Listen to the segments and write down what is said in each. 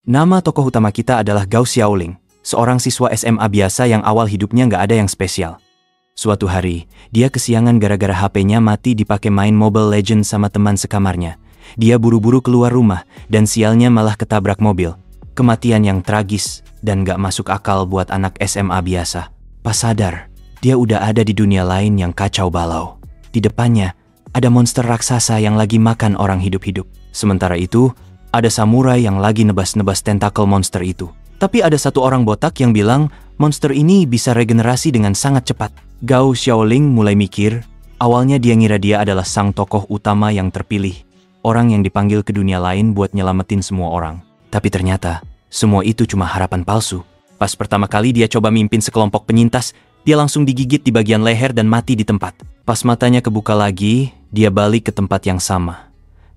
Nama tokoh utama kita adalah Gao Xiaoling, seorang siswa SMA biasa yang awal hidupnya nggak ada yang spesial. Suatu hari, dia kesiangan gara-gara HP-nya mati dipakai main Mobile Legends sama teman sekamarnya. Dia buru-buru keluar rumah, dan sialnya malah ketabrak mobil. Kematian yang tragis, dan gak masuk akal buat anak SMA biasa. Pas sadar, dia udah ada di dunia lain yang kacau balau. Di depannya, ada monster raksasa yang lagi makan orang hidup-hidup. Sementara itu, ada samurai yang lagi nebas-nebas tentakel monster itu. Tapi ada satu orang botak yang bilang, monster ini bisa regenerasi dengan sangat cepat. Gao Xiaoling mulai mikir, awalnya dia ngira dia adalah sang tokoh utama yang terpilih. Orang yang dipanggil ke dunia lain buat nyelamatin semua orang. Tapi ternyata, semua itu cuma harapan palsu. Pas pertama kali dia coba mimpin sekelompok penyintas, dia langsung digigit di bagian leher dan mati di tempat. Pas matanya kebuka lagi, dia balik ke tempat yang sama.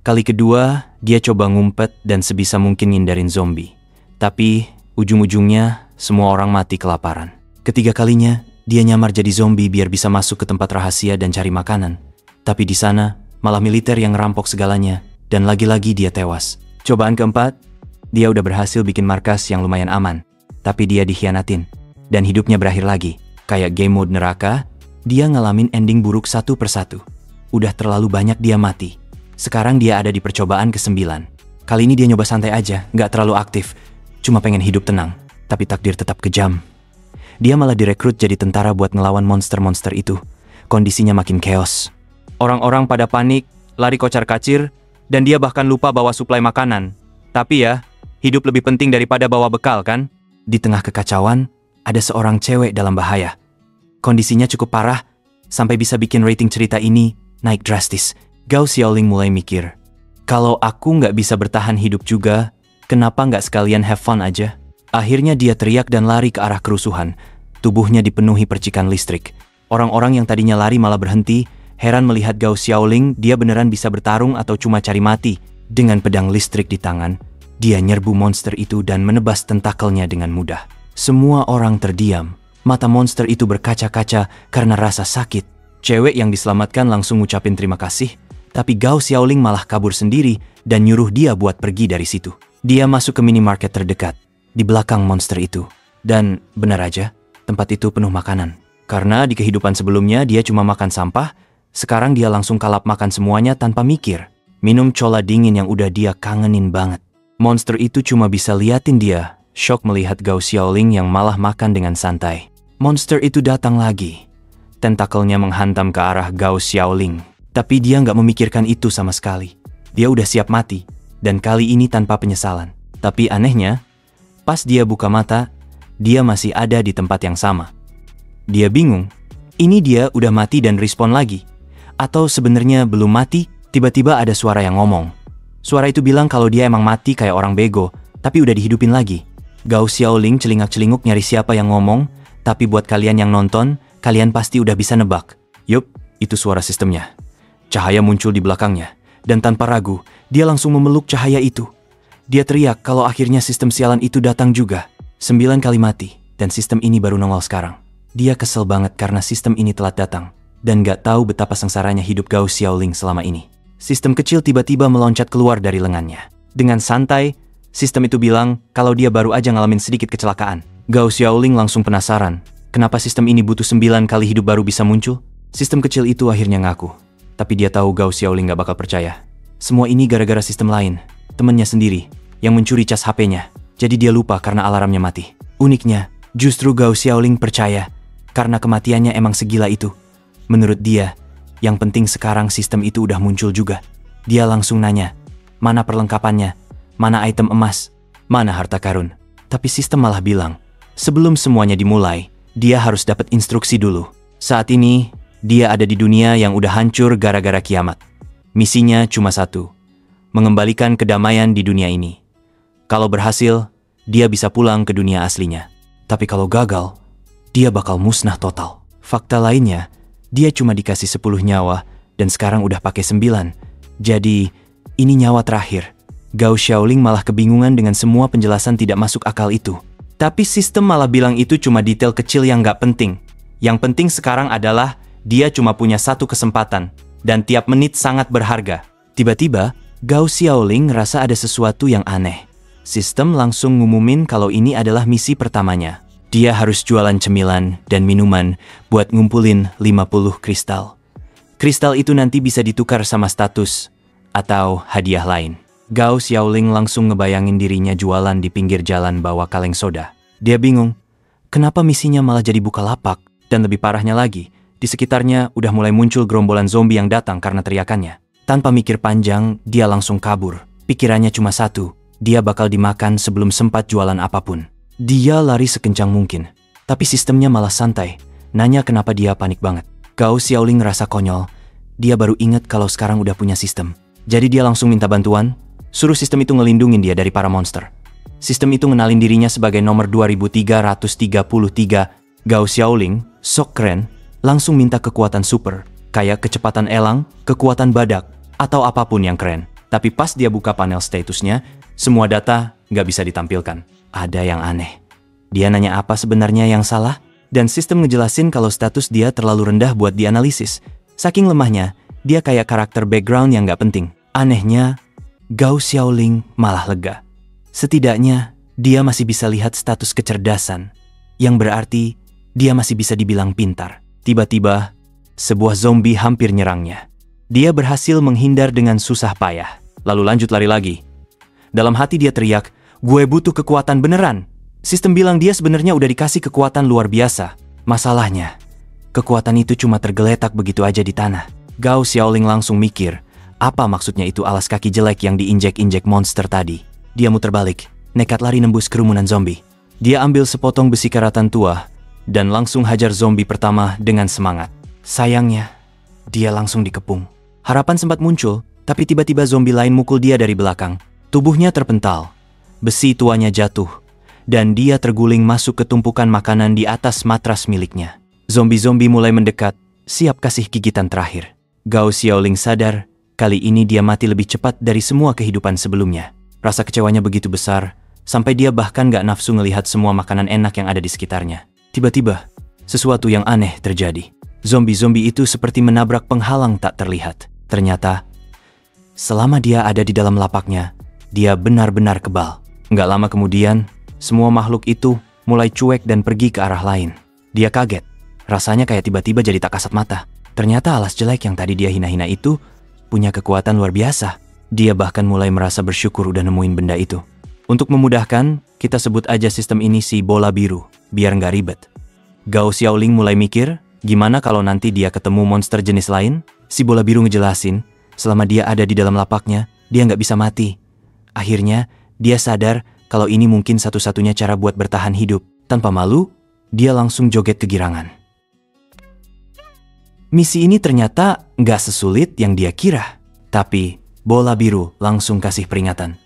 Kali kedua, dia coba ngumpet dan sebisa mungkin ngindarin zombie. Tapi, ujung-ujungnya, semua orang mati kelaparan. Ketiga kalinya, dia nyamar jadi zombie biar bisa masuk ke tempat rahasia dan cari makanan. Tapi di sana, malah militer yang ngerampok segalanya, dan lagi-lagi dia tewas. Cobaan keempat, dia udah berhasil bikin markas yang lumayan aman. Tapi dia dikhianatin, dan hidupnya berakhir lagi. Kayak game mode neraka, dia ngalamin ending buruk satu persatu. Udah terlalu banyak dia mati. Sekarang dia ada di percobaan ke-9. Kali ini dia nyoba santai aja, nggak terlalu aktif. Cuma pengen hidup tenang, tapi takdir tetap kejam. Dia malah direkrut jadi tentara buat ngelawan monster-monster itu. Kondisinya makin chaos. Orang-orang pada panik, lari kocar-kacir, dan dia bahkan lupa bawa suplai makanan. Tapi ya, hidup lebih penting daripada bawa bekal kan? Di tengah kekacauan, ada seorang cewek dalam bahaya. Kondisinya cukup parah, sampai bisa bikin rating cerita ini naik drastis. Gao Xiaoling mulai mikir, kalau aku nggak bisa bertahan hidup juga, kenapa nggak sekalian have fun aja? Akhirnya dia teriak dan lari ke arah kerusuhan. Tubuhnya dipenuhi percikan listrik. Orang-orang yang tadinya lari malah berhenti, heran melihat Gao Xiaoling, dia beneran bisa bertarung atau cuma cari mati. Dengan pedang listrik di tangan, dia nyerbu monster itu dan menebas tentakelnya dengan mudah. Semua orang terdiam. Mata monster itu berkaca-kaca karena rasa sakit. Cewek yang diselamatkan langsung ngucapin terima kasih, tapi Gao Xiaoling malah kabur sendiri dan nyuruh dia buat pergi dari situ. Dia masuk ke minimarket terdekat, di belakang monster itu. Dan benar aja, tempat itu penuh makanan. Karena di kehidupan sebelumnya dia cuma makan sampah, sekarang dia langsung kalap makan semuanya tanpa mikir. Minum cola dingin yang udah dia kangenin banget. Monster itu cuma bisa liatin dia, shock melihat Gao Xiaoling yang malah makan dengan santai. Monster itu datang lagi. Tentakelnya menghantam ke arah Gao Xiaoling. Tapi dia nggak memikirkan itu sama sekali. Dia udah siap mati, dan kali ini tanpa penyesalan. Tapi anehnya, pas dia buka mata, dia masih ada di tempat yang sama. Dia bingung, ini dia udah mati dan respawn lagi? Atau sebenarnya belum mati, tiba-tiba ada suara yang ngomong. Suara itu bilang kalau dia emang mati kayak orang bego, tapi udah dihidupin lagi. Gao Xiaoling celingak-celinguk nyari siapa yang ngomong, tapi buat kalian yang nonton, kalian pasti udah bisa nebak. Yup, itu suara sistemnya. Cahaya muncul di belakangnya, dan tanpa ragu, dia langsung memeluk cahaya itu. Dia teriak kalau akhirnya sistem sialan itu datang juga. 9 kali mati, dan sistem ini baru nongol sekarang. Dia kesel banget karena sistem ini telat datang, dan gak tahu betapa sengsaranya hidup Gao Xiaoling selama ini. Sistem kecil tiba-tiba meloncat keluar dari lengannya. Dengan santai, sistem itu bilang kalau dia baru aja ngalamin sedikit kecelakaan. Gao Xiaoling langsung penasaran, kenapa sistem ini butuh 9 kali hidup baru bisa muncul? Sistem kecil itu akhirnya ngaku. Tapi dia tahu Gao Xiaoling gak bakal percaya. Semua ini gara-gara sistem lain, temennya sendiri, yang mencuri cas HP-nya. Jadi dia lupa karena alarmnya mati. Uniknya, justru Gao Xiaoling percaya, karena kematiannya emang segila itu. Menurut dia, yang penting sekarang sistem itu udah muncul juga. Dia langsung nanya, mana perlengkapannya, mana item emas, mana harta karun. Tapi sistem malah bilang, sebelum semuanya dimulai, dia harus dapat instruksi dulu. Saat ini, dia ada di dunia yang udah hancur gara-gara kiamat. Misinya cuma satu, mengembalikan kedamaian di dunia ini. Kalau berhasil, dia bisa pulang ke dunia aslinya. Tapi kalau gagal, dia bakal musnah total. Fakta lainnya, dia cuma dikasih 10 nyawa, dan sekarang udah pakai 9. Jadi, ini nyawa terakhir. Gao Xiaoling malah kebingungan dengan semua penjelasan tidak masuk akal itu. Tapi sistem malah bilang itu cuma detail kecil yang gak penting. Yang penting sekarang adalah dia cuma punya satu kesempatan, dan tiap menit sangat berharga. Tiba-tiba, Gao Xiaoling ngerasa ada sesuatu yang aneh. Sistem langsung ngumumin kalau ini adalah misi pertamanya. Dia harus jualan cemilan dan minuman buat ngumpulin 50 kristal. Kristal itu nanti bisa ditukar sama status atau hadiah lain. Gao Xiaoling langsung ngebayangin dirinya jualan di pinggir jalan bawa kaleng soda. Dia bingung, kenapa misinya malah jadi buka lapak? Dan lebih parahnya lagi, di sekitarnya udah mulai muncul gerombolan zombie yang datang karena teriakannya. Tanpa mikir panjang, dia langsung kabur. Pikirannya cuma satu, dia bakal dimakan sebelum sempat jualan apapun. Dia lari sekencang mungkin, tapi sistemnya malah santai. Nanya kenapa dia panik banget. Gao Xiaoling ngerasa konyol. Dia baru inget kalau sekarang udah punya sistem. Jadi dia langsung minta bantuan, suruh sistem itu ngelindungin dia dari para monster. Sistem itu ngenalin dirinya sebagai nomor 2333. Gao Xiaoling, sok keren, langsung minta kekuatan super, kayak kecepatan elang, kekuatan badak, atau apapun yang keren. Tapi pas dia buka panel statusnya, semua data nggak bisa ditampilkan. Ada yang aneh. Dia nanya apa sebenarnya yang salah, dan sistem ngejelasin kalau status dia terlalu rendah buat dianalisis. Saking lemahnya, dia kayak karakter background yang nggak penting. Anehnya, Gao Xiaoling malah lega. Setidaknya, dia masih bisa lihat status kecerdasan, yang berarti dia masih bisa dibilang pintar. Tiba-tiba, sebuah zombie hampir nyerangnya. Dia berhasil menghindar dengan susah payah, lalu lanjut lari lagi. Dalam hati dia teriak, "Gue butuh kekuatan beneran." Sistem bilang dia sebenarnya udah dikasih kekuatan luar biasa. Masalahnya, kekuatan itu cuma tergeletak begitu aja di tanah. Gao Xiaoling langsung mikir, apa maksudnya itu alas kaki jelek yang diinjek-injek monster tadi? Dia muter balik, nekat lari nembus kerumunan zombie. Dia ambil sepotong besi karatan tua, dan langsung hajar zombie pertama dengan semangat. Sayangnya, dia langsung dikepung. Harapan sempat muncul, tapi tiba-tiba zombie lain mukul dia dari belakang. Tubuhnya terpental, besi tuanya jatuh, dan dia terguling masuk ke tumpukan makanan di atas matras miliknya. Zombie-zombie mulai mendekat, siap kasih gigitan terakhir. Gao Xiaoling sadar, kali ini dia mati lebih cepat dari semua kehidupan sebelumnya. Rasa kecewanya begitu besar, sampai dia bahkan gak nafsu ngelihat semua makanan enak yang ada di sekitarnya. Tiba-tiba, sesuatu yang aneh terjadi. Zombie-zombie itu seperti menabrak penghalang tak terlihat. Ternyata, selama dia ada di dalam lapaknya, dia benar-benar kebal. Nggak lama kemudian, semua makhluk itu mulai cuek dan pergi ke arah lain. Dia kaget, rasanya kayak tiba-tiba jadi tak kasat mata. Ternyata alas jelek yang tadi dia hina-hina itu punya kekuatan luar biasa. Dia bahkan mulai merasa bersyukur udah nemuin benda itu. Untuk memudahkan, kita sebut aja sistem ini si bola biru, biar nggak ribet. Gao Xiaoling mulai mikir, gimana kalau nanti dia ketemu monster jenis lain? Si bola biru ngejelasin, selama dia ada di dalam lapaknya, dia nggak bisa mati. Akhirnya, dia sadar kalau ini mungkin satu-satunya cara buat bertahan hidup. Tanpa malu, dia langsung joget kegirangan. Misi ini ternyata nggak sesulit yang dia kira. Tapi, bola biru langsung kasih peringatan.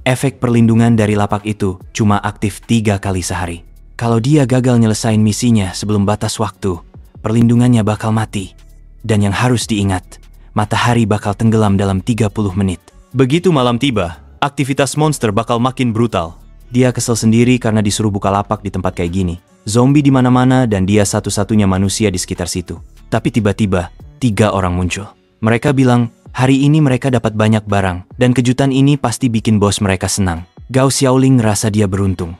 Efek perlindungan dari lapak itu cuma aktif 3 kali sehari. Kalau dia gagal nyelesain misinya sebelum batas waktu, perlindungannya bakal mati. Dan yang harus diingat, matahari bakal tenggelam dalam 30 menit. Begitu malam tiba, aktivitas monster bakal makin brutal. Dia kesel sendiri karena disuruh buka lapak di tempat kayak gini. Zombie di mana-mana dan dia satu-satunya manusia di sekitar situ. Tapi tiba-tiba, 3 orang muncul. Mereka bilang, hari ini mereka dapat banyak barang, dan kejutan ini pasti bikin bos mereka senang. Gao Xiaoling ngerasa dia beruntung.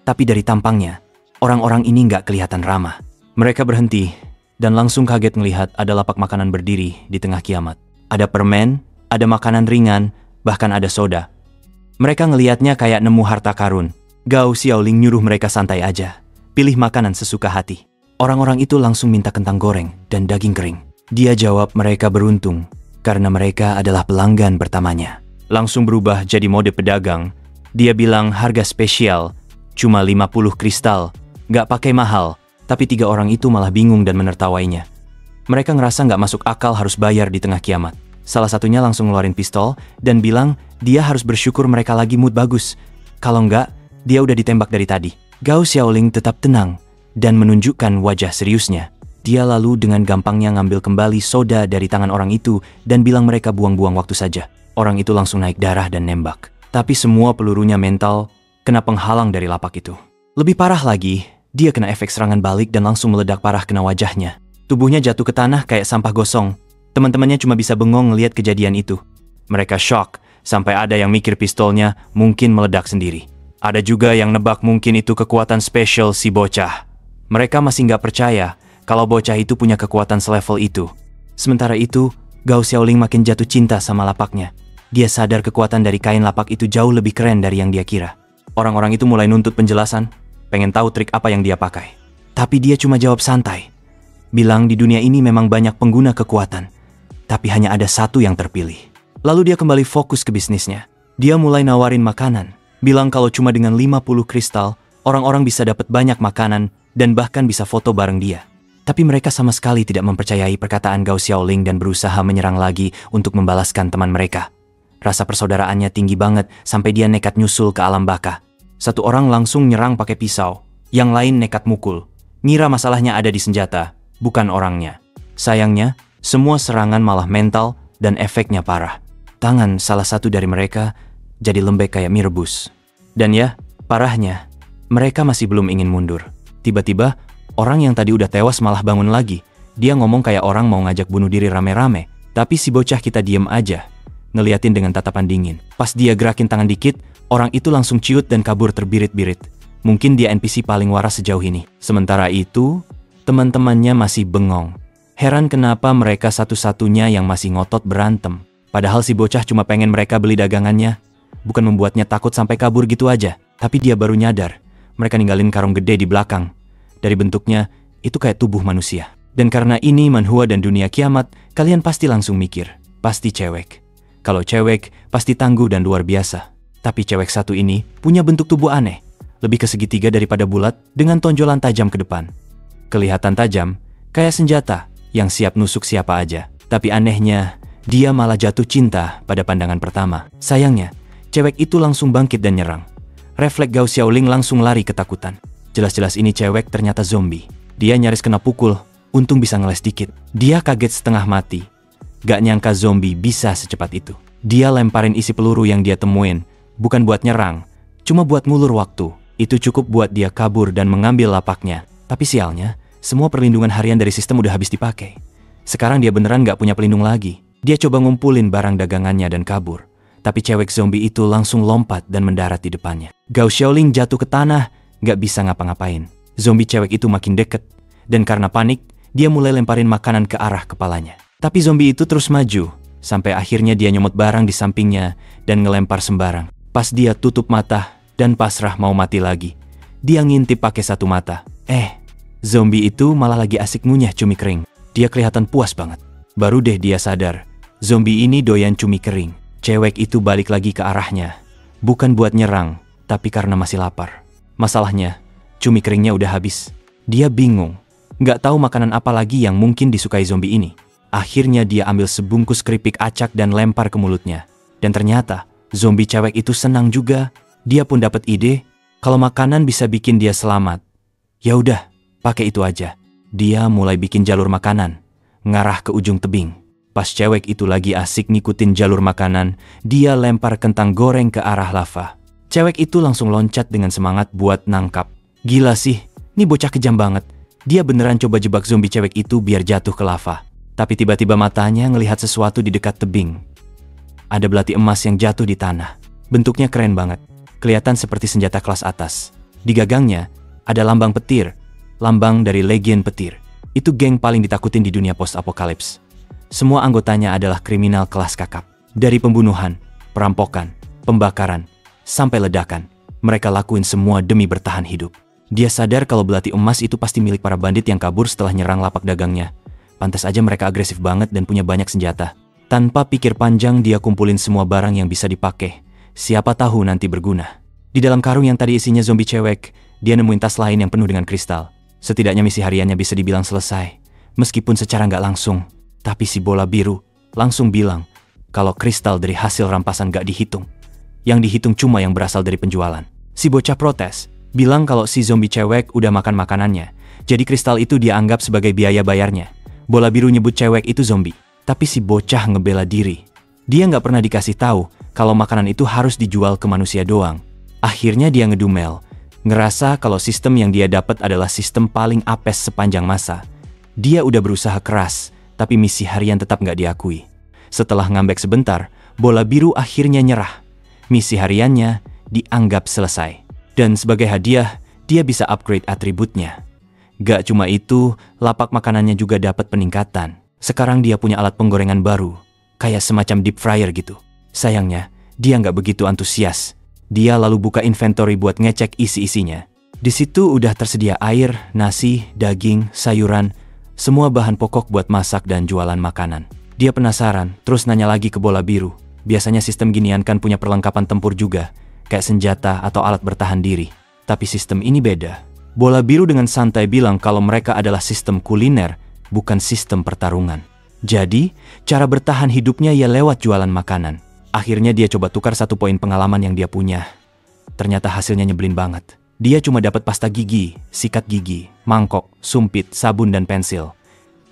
Tapi dari tampangnya, orang-orang ini nggak kelihatan ramah. Mereka berhenti, dan langsung kaget melihat ada lapak makanan berdiri di tengah kiamat. Ada permen, ada makanan ringan, bahkan ada soda. Mereka ngelihatnya kayak nemu harta karun. Gao Xiaoling nyuruh mereka santai aja, pilih makanan sesuka hati. Orang-orang itu langsung minta kentang goreng dan daging kering. Dia jawab mereka beruntung, karena mereka adalah pelanggan pertamanya. Langsung berubah jadi mode pedagang. Dia bilang harga spesial, cuma 50 kristal, nggak pakai mahal. Tapi 3 orang itu malah bingung dan menertawainya. Mereka ngerasa nggak masuk akal harus bayar di tengah kiamat. Salah satunya langsung ngeluarin pistol dan bilang dia harus bersyukur mereka lagi mood bagus. Kalau nggak, dia udah ditembak dari tadi. Gao Xiaoling tetap tenang dan menunjukkan wajah seriusnya. Dia lalu dengan gampangnya ngambil kembali soda dari tangan orang itu dan bilang mereka buang-buang waktu saja. Orang itu langsung naik darah dan nembak. Tapi semua pelurunya mental kena penghalang dari lapak itu. Lebih parah lagi, dia kena efek serangan balik dan langsung meledak parah kena wajahnya. Tubuhnya jatuh ke tanah kayak sampah gosong. Teman-temannya cuma bisa bengong ngelihat kejadian itu. Mereka shock Sampai ada yang mikir pistolnya mungkin meledak sendiri. Ada juga yang nebak mungkin itu kekuatan spesial si bocah. Mereka masih nggak percaya kalau bocah itu punya kekuatan selevel itu. Sementara itu, Gao Xiaoling makin jatuh cinta sama lapaknya. Dia sadar kekuatan dari kain lapak itu jauh lebih keren dari yang dia kira. Orang-orang itu mulai nuntut penjelasan, pengen tahu trik apa yang dia pakai. Tapi dia cuma jawab santai. Bilang di dunia ini memang banyak pengguna kekuatan, tapi hanya ada satu yang terpilih. Lalu dia kembali fokus ke bisnisnya. Dia mulai nawarin makanan. Bilang kalau cuma dengan 50 kristal, orang-orang bisa dapat banyak makanan dan bahkan bisa foto bareng dia. Tapi mereka sama sekali tidak mempercayai perkataan Gao Xiaoling dan berusaha menyerang lagi untuk membalaskan teman mereka. Rasa persaudaraannya tinggi banget sampai dia nekat nyusul ke alam baka. Satu orang langsung nyerang pakai pisau, yang lain nekat mukul. Ngira masalahnya ada di senjata, bukan orangnya. Sayangnya, semua serangan malah mental dan efeknya parah. Tangan salah satu dari mereka jadi lembek kayak mie rebus. Dan ya, parahnya, mereka masih belum ingin mundur. Tiba-tiba, orang yang tadi udah tewas malah bangun lagi. Dia ngomong kayak orang mau ngajak bunuh diri rame-rame. Tapi si bocah kita diem aja, ngeliatin dengan tatapan dingin. Pas dia gerakin tangan dikit, orang itu langsung ciut dan kabur terbirit-birit. Mungkin dia NPC paling waras sejauh ini. Sementara itu, teman-temannya masih bengong. Heran kenapa mereka satu-satunya yang masih ngotot berantem. Padahal si bocah cuma pengen mereka beli dagangannya. Bukan membuatnya takut sampai kabur gitu aja. Tapi dia baru nyadar, mereka ninggalin karung gede di belakang. Dari bentuknya, itu kayak tubuh manusia. Dan karena ini manhua dan dunia kiamat, kalian pasti langsung mikir, pasti cewek. Kalau cewek, pasti tangguh dan luar biasa. Tapi cewek satu ini punya bentuk tubuh aneh. Lebih ke segitiga daripada bulat dengan tonjolan tajam ke depan. Kelihatan tajam, kayak senjata yang siap nusuk siapa aja. Tapi anehnya, dia malah jatuh cinta pada pandangan pertama. Sayangnya, cewek itu langsung bangkit dan nyerang. Refleks Gao Xiaoling langsung lari ketakutan. Jelas-jelas ini cewek ternyata zombie. Dia nyaris kena pukul, untung bisa ngeles dikit. Dia kaget setengah mati. Gak nyangka zombie bisa secepat itu. Dia lemparin isi peluru yang dia temuin, bukan buat nyerang, cuma buat ngulur waktu. Itu cukup buat dia kabur dan mengambil lapaknya. Tapi sialnya, semua perlindungan harian dari sistem udah habis dipakai. Sekarang dia beneran gak punya pelindung lagi. Dia coba ngumpulin barang dagangannya dan kabur. Tapi cewek zombie itu langsung lompat dan mendarat di depannya. Gao Xiaoling jatuh ke tanah, gak bisa ngapa-ngapain. Zombie cewek itu makin deket. Dan karena panik, dia mulai lemparin makanan ke arah kepalanya. Tapi zombie itu terus maju, sampai akhirnya dia nyomot barang di sampingnya dan ngelempar sembarang. Pas dia tutup mata dan pasrah mau mati lagi, dia ngintip pakai satu mata. Zombie itu malah lagi asik ngunyah cumi kering. Dia kelihatan puas banget. Baru deh dia sadar, zombie ini doyan cumi kering. Cewek itu balik lagi ke arahnya. Bukan buat nyerang, tapi karena masih lapar. Masalahnya, cumi keringnya udah habis. Dia bingung, nggak tahu makanan apa lagi yang mungkin disukai zombie ini. Akhirnya dia ambil sebungkus keripik acak dan lempar ke mulutnya. Dan ternyata, zombie cewek itu senang juga. Dia pun dapat ide, kalau makanan bisa bikin dia selamat. Ya udah, pakai itu aja. Dia mulai bikin jalur makanan, ngarah ke ujung tebing. Pas cewek itu lagi asik ngikutin jalur makanan, dia lempar kentang goreng ke arah lava. Cewek itu langsung loncat dengan semangat buat nangkap. Gila sih, ini bocah kejam banget. Dia beneran coba jebak zombie cewek itu biar jatuh ke lava. Tapi tiba-tiba matanya ngelihat sesuatu di dekat tebing. Ada belati emas yang jatuh di tanah. Bentuknya keren banget. Kelihatan seperti senjata kelas atas. Di gagangnya ada lambang petir. Lambang dari Legion Petir. Itu geng paling ditakutin di dunia post-apokalips. Semua anggotanya adalah kriminal kelas kakap. Dari pembunuhan, perampokan, pembakaran, sampai ledakan. Mereka lakuin semua demi bertahan hidup. Dia sadar kalau belati emas itu pasti milik para bandit yang kabur setelah nyerang lapak dagangnya. Pantas aja mereka agresif banget dan punya banyak senjata. Tanpa pikir panjang dia kumpulin semua barang yang bisa dipakai. Siapa tahu nanti berguna. Di dalam karung yang tadi isinya zombie cewek, dia nemuin tas lain yang penuh dengan kristal. Setidaknya misi hariannya bisa dibilang selesai. Meskipun secara nggak langsung. Tapi si bola biru langsung bilang kalau kristal dari hasil rampasan nggak dihitung. Yang dihitung cuma yang berasal dari penjualan. Si bocah protes, bilang kalau si zombie cewek udah makan makanannya. Jadi kristal itu dia anggap sebagai biaya bayarnya. Bola biru nyebut cewek itu zombie. Tapi si bocah ngebela diri. Dia nggak pernah dikasih tahu kalau makanan itu harus dijual ke manusia doang. Akhirnya dia ngedumel. Ngerasa kalau sistem yang dia dapat adalah sistem paling apes sepanjang masa. Dia udah berusaha keras, tapi misi harian tetap nggak diakui. Setelah ngambek sebentar, bola biru akhirnya nyerah. Misi hariannya dianggap selesai. Dan sebagai hadiah, dia bisa upgrade atributnya. Gak cuma itu, lapak makanannya juga dapat peningkatan. Sekarang dia punya alat penggorengan baru, kayak semacam deep fryer gitu. Sayangnya, dia nggak begitu antusias. Dia lalu buka inventory buat ngecek isi-isinya. Di situ udah tersedia air, nasi, daging, sayuran, semua bahan pokok buat masak dan jualan makanan. Dia penasaran, terus nanya lagi ke bola biru. Biasanya sistem ginian kan punya perlengkapan tempur juga, kayak senjata atau alat bertahan diri. Tapi sistem ini beda. Bola biru dengan santai bilang kalau mereka adalah sistem kuliner, bukan sistem pertarungan. Jadi, cara bertahan hidupnya ya lewat jualan makanan. Akhirnya dia coba tukar 1 poin pengalaman yang dia punya. Ternyata hasilnya nyebelin banget. Dia cuma dapat pasta gigi, sikat gigi, mangkok, sumpit, sabun, dan pensil.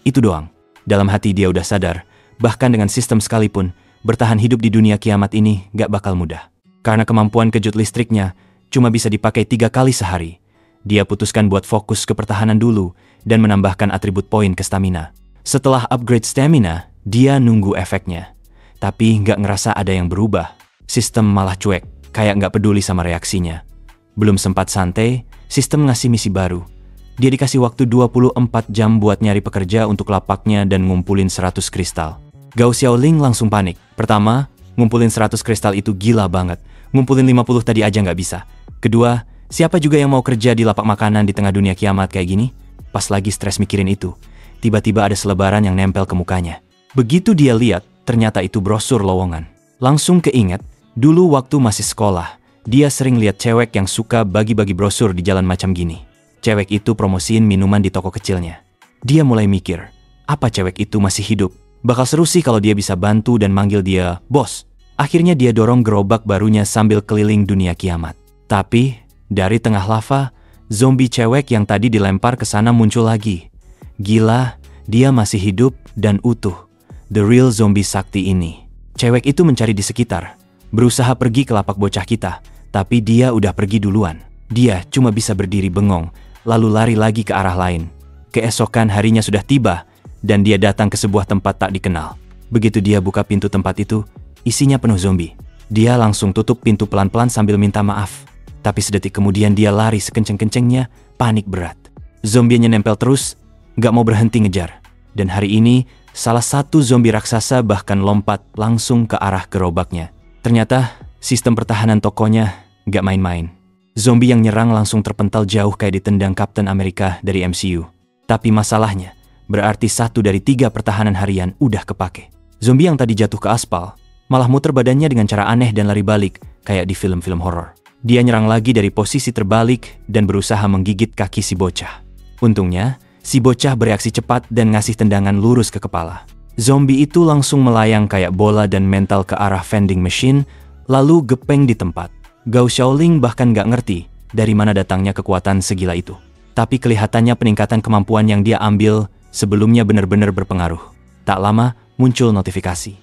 Itu doang. Dalam hati dia udah sadar, bahkan dengan sistem sekalipun, bertahan hidup di dunia kiamat ini gak bakal mudah. Karena kemampuan kejut listriknya cuma bisa dipakai 3 kali sehari. Dia putuskan buat fokus ke pertahanan dulu dan menambahkan atribut poin ke stamina. Setelah upgrade stamina, dia nunggu efeknya. Tapi nggak ngerasa ada yang berubah. Sistem malah cuek, kayak nggak peduli sama reaksinya. Belum sempat santai, sistem ngasih misi baru. Dia dikasih waktu 24 jam buat nyari pekerja untuk lapaknya dan ngumpulin 100 kristal. Gao Xiaoling langsung panik. Pertama, ngumpulin 100 kristal itu gila banget. Ngumpulin 50 tadi aja nggak bisa. Kedua, siapa juga yang mau kerja di lapak makanan di tengah dunia kiamat kayak gini? Pas lagi stres mikirin itu, tiba-tiba ada selebaran yang nempel ke mukanya. Begitu dia lihat, ternyata itu brosur lowongan. Langsung keinget, dulu waktu masih sekolah, dia sering lihat cewek yang suka bagi-bagi brosur di jalan macam gini. Cewek itu promosiin minuman di toko kecilnya. Dia mulai mikir, apa cewek itu masih hidup? Bakal seru sih kalau dia bisa bantu dan manggil dia bos. Akhirnya dia dorong gerobak barunya sambil keliling dunia kiamat. Tapi, dari tengah lava, zombie cewek yang tadi dilempar ke sana muncul lagi. Gila, dia masih hidup dan utuh. The real zombie sakti ini. Cewek itu mencari di sekitar, berusaha pergi ke lapak bocah kita, tapi dia udah pergi duluan. Dia cuma bisa berdiri bengong, lalu lari lagi ke arah lain. Keesokan harinya sudah tiba, dan dia datang ke sebuah tempat tak dikenal. Begitu dia buka pintu tempat itu, isinya penuh zombie. Dia langsung tutup pintu pelan-pelan sambil minta maaf. Tapi sedetik kemudian dia lari sekenceng-kencengnya, panik berat. Zombinya nempel terus, gak mau berhenti ngejar. Dan hari ini, salah satu zombie raksasa bahkan lompat langsung ke arah gerobaknya. Ternyata, sistem pertahanan tokonya gak main-main. Zombie yang nyerang langsung terpental jauh kayak ditendang Kapten Amerika dari MCU. Tapi masalahnya, berarti 1 dari 3 pertahanan harian udah kepake. Zombie yang tadi jatuh ke aspal, malah muter badannya dengan cara aneh dan lari balik, kayak di film-film horor. Dia nyerang lagi dari posisi terbalik dan berusaha menggigit kaki si bocah. Untungnya, si bocah bereaksi cepat dan ngasih tendangan lurus ke kepala. Zombie itu langsung melayang kayak bola dan mental ke arah vending machine, lalu gepeng di tempat. Gao Xiaoling bahkan gak ngerti dari mana datangnya kekuatan segila itu. Tapi kelihatannya peningkatan kemampuan yang dia ambil sebelumnya benar-benar berpengaruh. Tak lama, muncul notifikasi.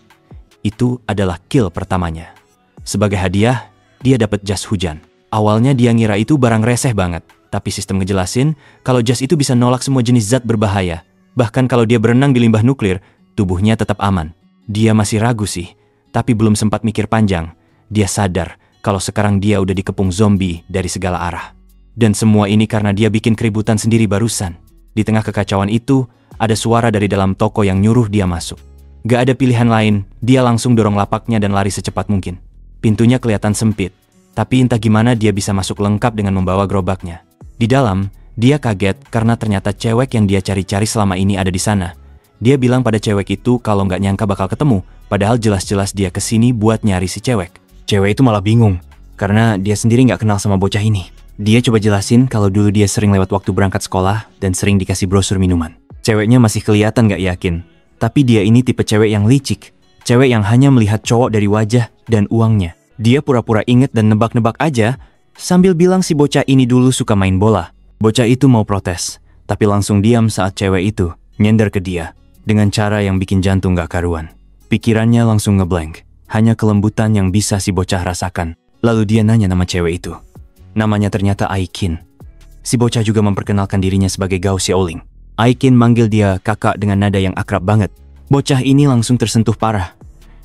Itu adalah kill pertamanya. Sebagai hadiah, dia dapat jas hujan. Awalnya dia ngira itu barang reseh banget, tapi sistem ngejelasin kalau jas itu bisa nolak semua jenis zat berbahaya. Bahkan kalau dia berenang di limbah nuklir, tubuhnya tetap aman. Dia masih ragu sih, tapi belum sempat mikir panjang. Dia sadar kalau sekarang dia udah dikepung zombie dari segala arah. Dan semua ini karena dia bikin keributan sendiri barusan. Di tengah kekacauan itu, ada suara dari dalam toko yang nyuruh dia masuk. Gak ada pilihan lain, dia langsung dorong lapaknya dan lari secepat mungkin. Pintunya kelihatan sempit, tapi entah gimana dia bisa masuk lengkap dengan membawa gerobaknya. Di dalam, dia kaget karena ternyata cewek yang dia cari-cari selama ini ada di sana. Dia bilang pada cewek itu kalau nggak nyangka bakal ketemu, padahal jelas-jelas dia kesini buat nyari si cewek. Cewek itu malah bingung, karena dia sendiri nggak kenal sama bocah ini. Dia coba jelasin kalau dulu dia sering lewat waktu berangkat sekolah dan sering dikasih brosur minuman. Ceweknya masih kelihatan nggak yakin, tapi dia ini tipe cewek yang licik. Cewek yang hanya melihat cowok dari wajah dan uangnya. Dia pura-pura inget dan nebak-nebak aja, sambil bilang si bocah ini dulu suka main bola. Bocah itu mau protes, tapi langsung diam saat cewek itu nyender ke dia, dengan cara yang bikin jantung gak karuan. Pikirannya langsung ngeblank, hanya kelembutan yang bisa si bocah rasakan. Lalu dia nanya nama cewek itu. Namanya ternyata Aikin. Si bocah juga memperkenalkan dirinya sebagai Gao Xiaoling. Aikin manggil dia kakak dengan nada yang akrab banget. Bocah ini langsung tersentuh parah.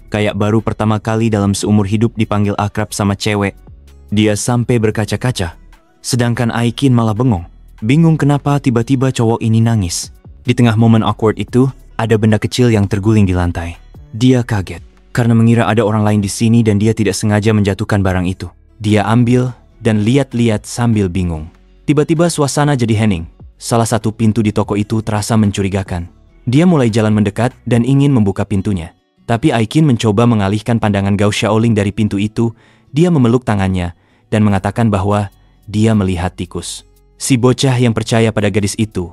Kayak baru pertama kali dalam seumur hidup dipanggil akrab sama cewek. Dia sampai berkaca-kaca. Sedangkan Aikin malah bengong. Bingung kenapa tiba-tiba cowok ini nangis. Di tengah momen awkward itu, ada benda kecil yang terguling di lantai. Dia kaget, karena mengira ada orang lain di sini dan dia tidak sengaja menjatuhkan barang itu. Dia ambil dan lihat-lihat sambil bingung. Tiba-tiba suasana jadi hening. Salah satu pintu di toko itu terasa mencurigakan. Dia mulai jalan mendekat dan ingin membuka pintunya. Tapi Aikin mencoba mengalihkan pandangan Gao Xiaoling dari pintu itu. Dia memeluk tangannya dan mengatakan bahwa dia melihat tikus. Si bocah yang percaya pada gadis itu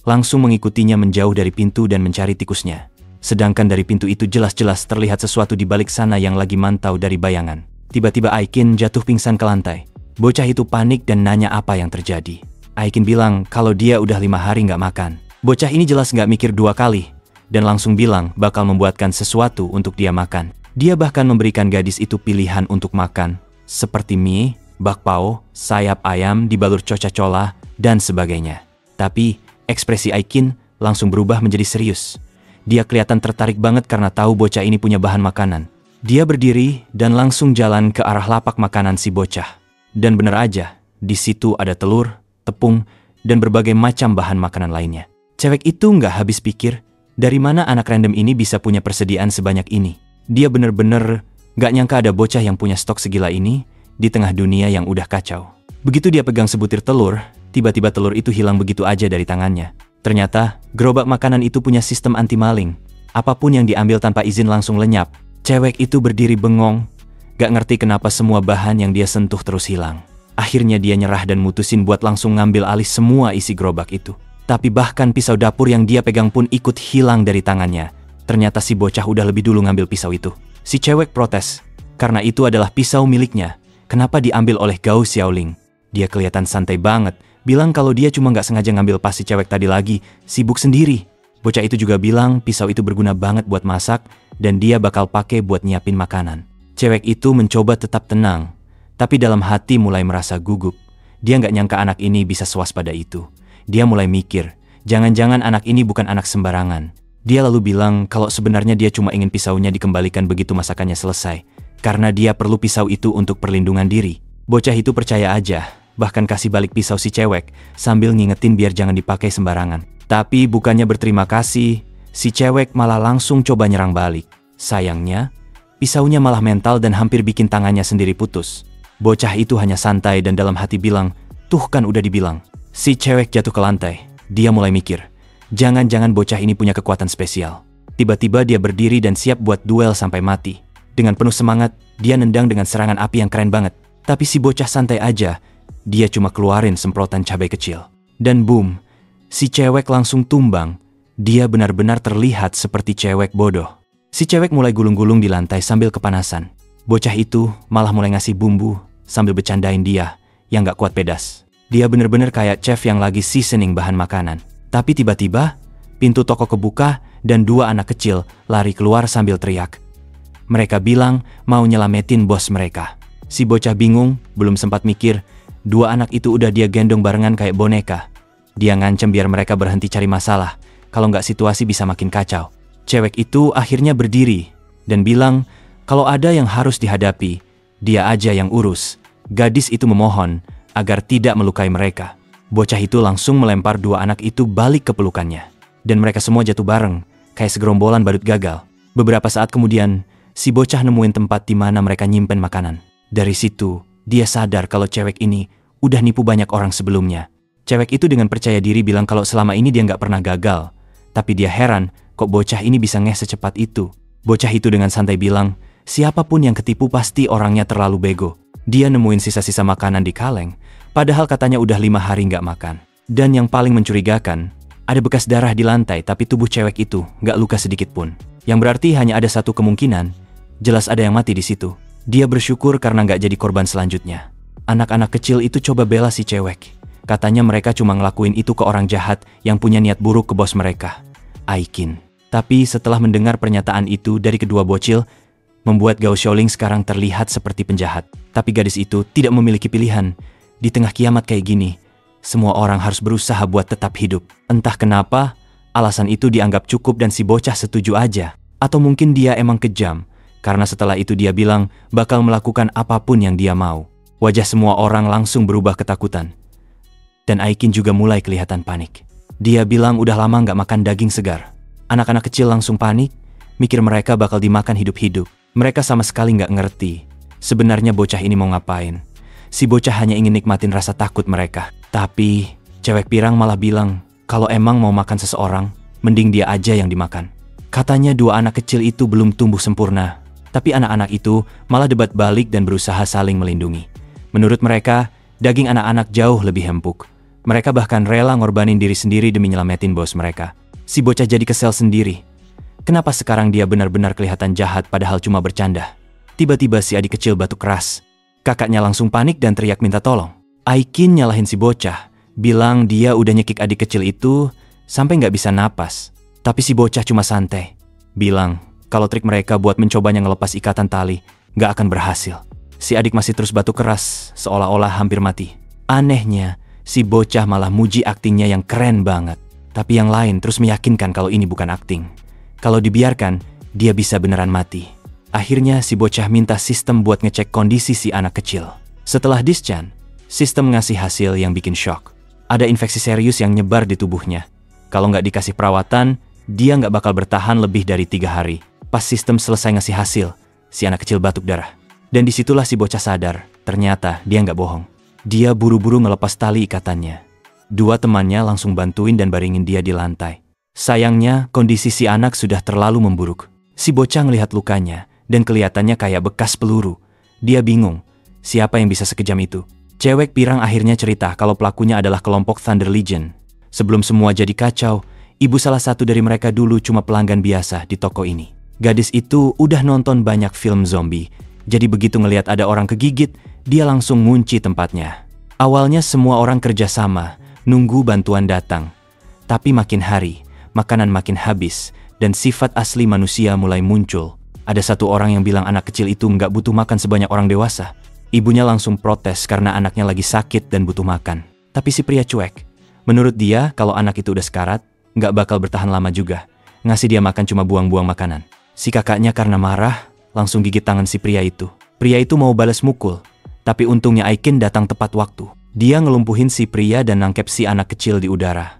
langsung mengikutinya menjauh dari pintu dan mencari tikusnya. Sedangkan dari pintu itu jelas-jelas terlihat sesuatu di balik sana yang lagi mantau dari bayangan. Tiba-tiba Aikin jatuh pingsan ke lantai. Bocah itu panik dan nanya apa yang terjadi. Aikin bilang kalau dia udah 5 hari nggak makan. Bocah ini jelas nggak mikir 2 kali dan langsung bilang bakal membuatkan sesuatu untuk dia makan. Dia bahkan memberikan gadis itu pilihan untuk makan, seperti mie, bakpao, sayap ayam dibalur coca-cola, dan sebagainya. Tapi ekspresi Aikin langsung berubah menjadi serius. Dia kelihatan tertarik banget karena tahu bocah ini punya bahan makanan. Dia berdiri dan langsung jalan ke arah lapak makanan si bocah. Dan bener aja, di situ ada telur, tepung, dan berbagai macam bahan makanan lainnya. Cewek itu nggak habis pikir, dari mana anak random ini bisa punya persediaan sebanyak ini. Dia bener-bener nggak nyangka ada bocah yang punya stok segila ini di tengah dunia yang udah kacau. Begitu dia pegang sebutir telur, tiba-tiba telur itu hilang begitu aja dari tangannya. Ternyata, gerobak makanan itu punya sistem anti-maling. Apapun yang diambil tanpa izin langsung lenyap. Cewek itu berdiri bengong, gak ngerti kenapa semua bahan yang dia sentuh terus hilang. Akhirnya dia nyerah dan mutusin buat langsung ngambil alih semua isi gerobak itu. Tapi bahkan pisau dapur yang dia pegang pun ikut hilang dari tangannya. Ternyata si bocah udah lebih dulu ngambil pisau itu. Si cewek protes, karena itu adalah pisau miliknya. Kenapa diambil oleh Gao Xiaoling? Dia kelihatan santai banget, bilang kalau dia cuma nggak sengaja ngambil pas si cewek tadi lagi, sibuk sendiri. Bocah itu juga bilang pisau itu berguna banget buat masak, dan dia bakal pakai buat nyiapin makanan. Cewek itu mencoba tetap tenang, tapi dalam hati mulai merasa gugup. Dia nggak nyangka anak ini bisa swaspada itu. Dia mulai mikir, jangan-jangan anak ini bukan anak sembarangan. Dia lalu bilang kalau sebenarnya dia cuma ingin pisaunya dikembalikan begitu masakannya selesai, karena dia perlu pisau itu untuk perlindungan diri. Bocah itu percaya aja, bahkan kasih balik pisau si cewek, sambil ngingetin biar jangan dipakai sembarangan. Tapi bukannya berterima kasih, si cewek malah langsung coba nyerang balik. Sayangnya, pisaunya malah mental dan hampir bikin tangannya sendiri putus. Bocah itu hanya santai dan dalam hati bilang, tuh kan udah dibilang. Si cewek jatuh ke lantai. Dia mulai mikir, jangan-jangan bocah ini punya kekuatan spesial. Tiba-tiba dia berdiri dan siap buat duel sampai mati. Dengan penuh semangat, dia nendang dengan serangan api yang keren banget. Tapi si bocah santai aja. Dia cuma keluarin semprotan cabai kecil. Dan boom, si cewek langsung tumbang. Dia benar-benar terlihat seperti cewek bodoh. Si cewek mulai gulung-gulung di lantai sambil kepanasan. Bocah itu malah mulai ngasih bumbu sambil bercandain dia yang gak kuat pedas. Dia benar-benar kayak chef yang lagi seasoning bahan makanan. Tapi tiba-tiba, pintu toko kebuka dan 2 anak kecil lari keluar sambil teriak. Mereka bilang mau nyelamatin bos mereka. Si bocah bingung, belum sempat mikir, 2 anak itu udah dia gendong barengan kayak boneka. Dia ngancem biar mereka berhenti cari masalah, kalau nggak situasi bisa makin kacau. Cewek itu akhirnya berdiri dan bilang kalau ada yang harus dihadapi, dia aja yang urus. Gadis itu memohon agar tidak melukai mereka. Bocah itu langsung melempar 2 anak itu balik ke pelukannya. Dan mereka semua jatuh bareng, kayak segerombolan badut gagal. Beberapa saat kemudian, si bocah nemuin tempat di mana mereka nyimpen makanan. Dari situ, dia sadar kalau cewek ini udah nipu banyak orang sebelumnya. Cewek itu dengan percaya diri bilang kalau selama ini dia nggak pernah gagal. Tapi dia heran, kok bocah ini bisa ngeh secepat itu. Bocah itu dengan santai bilang, siapapun yang ketipu pasti orangnya terlalu bego. Dia nemuin sisa-sisa makanan di kaleng, padahal katanya udah 5 hari nggak makan. Dan yang paling mencurigakan, ada bekas darah di lantai tapi tubuh cewek itu nggak luka sedikit pun. Yang berarti hanya ada satu kemungkinan, jelas ada yang mati di situ. Dia bersyukur karena nggak jadi korban selanjutnya. Anak-anak kecil itu coba bela si cewek. Katanya mereka cuma ngelakuin itu ke orang jahat yang punya niat buruk ke bos mereka, Aikin. Tapi setelah mendengar pernyataan itu dari kedua bocil, membuat Gao Xiaoling sekarang terlihat seperti penjahat. Tapi gadis itu tidak memiliki pilihan. Di tengah kiamat kayak gini, semua orang harus berusaha buat tetap hidup. Entah kenapa, alasan itu dianggap cukup dan si bocah setuju aja. Atau mungkin dia emang kejam, karena setelah itu dia bilang bakal melakukan apapun yang dia mau. Wajah semua orang langsung berubah ketakutan. Dan Aikin juga mulai kelihatan panik. Dia bilang udah lama nggak makan daging segar. Anak-anak kecil langsung panik, mikir mereka bakal dimakan hidup-hidup. Mereka sama sekali nggak ngerti sebenarnya bocah ini mau ngapain. Si bocah hanya ingin nikmatin rasa takut mereka. Tapi cewek pirang malah bilang kalau emang mau makan seseorang, mending dia aja yang dimakan. Katanya dua anak kecil itu belum tumbuh sempurna. Tapi anak-anak itu malah debat balik dan berusaha saling melindungi. Menurut mereka, daging anak-anak jauh lebih empuk. Mereka bahkan rela ngorbanin diri sendiri demi nyelamatin bos mereka. Si bocah jadi kesel sendiri. Kenapa sekarang dia benar-benar kelihatan jahat padahal cuma bercanda? Tiba-tiba si adik kecil batuk keras. Kakaknya langsung panik dan teriak minta tolong. Aikin nyalahin si bocah, bilang dia udah nyekik adik kecil itu sampai nggak bisa napas. Tapi si bocah cuma santai. Bilang kalau trik mereka buat mencobanya ngelepas ikatan tali nggak akan berhasil. Si adik masih terus batuk keras, seolah-olah hampir mati. Anehnya, si bocah malah muji aktingnya yang keren banget. Tapi yang lain terus meyakinkan kalau ini bukan akting. Kalau dibiarkan, dia bisa beneran mati. Akhirnya si bocah minta sistem buat ngecek kondisi si anak kecil. Setelah discan, sistem ngasih hasil yang bikin shock. Ada infeksi serius yang nyebar di tubuhnya. Kalau nggak dikasih perawatan, dia nggak bakal bertahan lebih dari 3 hari. Pas sistem selesai ngasih hasil, si anak kecil batuk darah. Dan disitulah si bocah sadar, ternyata dia nggak bohong. Dia buru-buru ngelepas tali ikatannya. Dua temannya langsung bantuin dan baringin dia di lantai. Sayangnya, kondisi si anak sudah terlalu memburuk. Si bocah ngelihat lukanya, dan kelihatannya kayak bekas peluru. Dia bingung, siapa yang bisa sekejam itu? Cewek pirang akhirnya cerita kalau pelakunya adalah kelompok Thunder Legion. Sebelum semua jadi kacau, ibu salah satu dari mereka dulu cuma pelanggan biasa di toko ini. Gadis itu udah nonton banyak film zombie, jadi begitu ngelihat ada orang kegigit, dia langsung ngunci tempatnya. Awalnya semua orang kerja sama, nunggu bantuan datang. Tapi makin hari, makanan makin habis, dan sifat asli manusia mulai muncul. Ada satu orang yang bilang anak kecil itu nggak butuh makan sebanyak orang dewasa. Ibunya langsung protes karena anaknya lagi sakit dan butuh makan. Tapi si pria cuek. Menurut dia, kalau anak itu udah sekarat, nggak bakal bertahan lama juga. Ngasih dia makan cuma buang-buang makanan. Si kakaknya karena marah, langsung gigit tangan si pria itu. Pria itu mau balas mukul, tapi untungnya Aikin datang tepat waktu. Dia ngelumpuhin si pria dan nangkep si anak kecil di udara.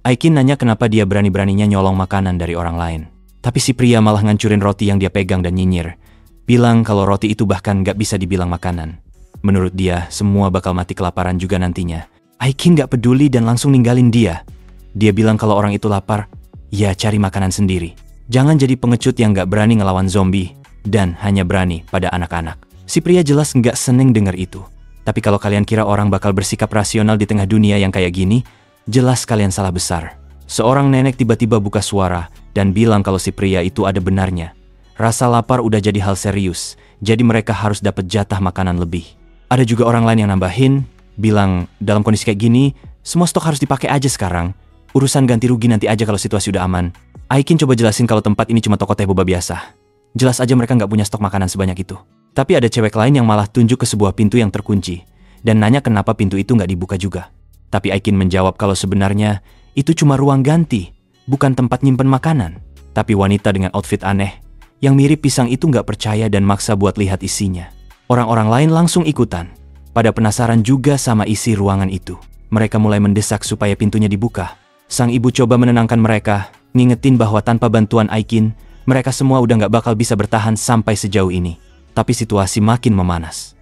Aikin nanya kenapa dia berani-beraninya nyolong makanan dari orang lain. Tapi si pria malah ngancurin roti yang dia pegang dan nyinyir. Bilang kalau roti itu bahkan gak bisa dibilang makanan. Menurut dia, semua bakal mati kelaparan juga nantinya. Aikin gak peduli dan langsung ninggalin dia. Dia bilang kalau orang itu lapar, ya cari makanan sendiri. Jangan jadi pengecut yang gak berani ngelawan zombie dan hanya berani pada anak-anak. Si pria jelas gak seneng denger itu. Tapi kalau kalian kira orang bakal bersikap rasional di tengah dunia yang kayak gini, jelas kalian salah besar. Seorang nenek tiba-tiba buka suara dan bilang kalau si pria itu ada benarnya. Rasa lapar udah jadi hal serius, jadi mereka harus dapat jatah makanan lebih. Ada juga orang lain yang nambahin, bilang dalam kondisi kayak gini, semua stok harus dipakai aja sekarang. Urusan ganti rugi nanti aja kalau situasi udah aman. Aikin coba jelasin kalau tempat ini cuma toko teh boba biasa. Jelas aja mereka nggak punya stok makanan sebanyak itu. Tapi ada cewek lain yang malah tunjuk ke sebuah pintu yang terkunci dan nanya kenapa pintu itu nggak dibuka juga. Tapi Aikin menjawab kalau sebenarnya itu cuma ruang ganti, bukan tempat nyimpen makanan. Tapi wanita dengan outfit aneh yang mirip pisang itu nggak percaya dan maksa buat lihat isinya. Orang-orang lain langsung ikutan, pada penasaran juga sama isi ruangan itu. Mereka mulai mendesak supaya pintunya dibuka. Sang ibu coba menenangkan mereka, ngingetin bahwa tanpa bantuan Aikin, mereka semua udah nggak bakal bisa bertahan sampai sejauh ini. Tapi situasi makin memanas.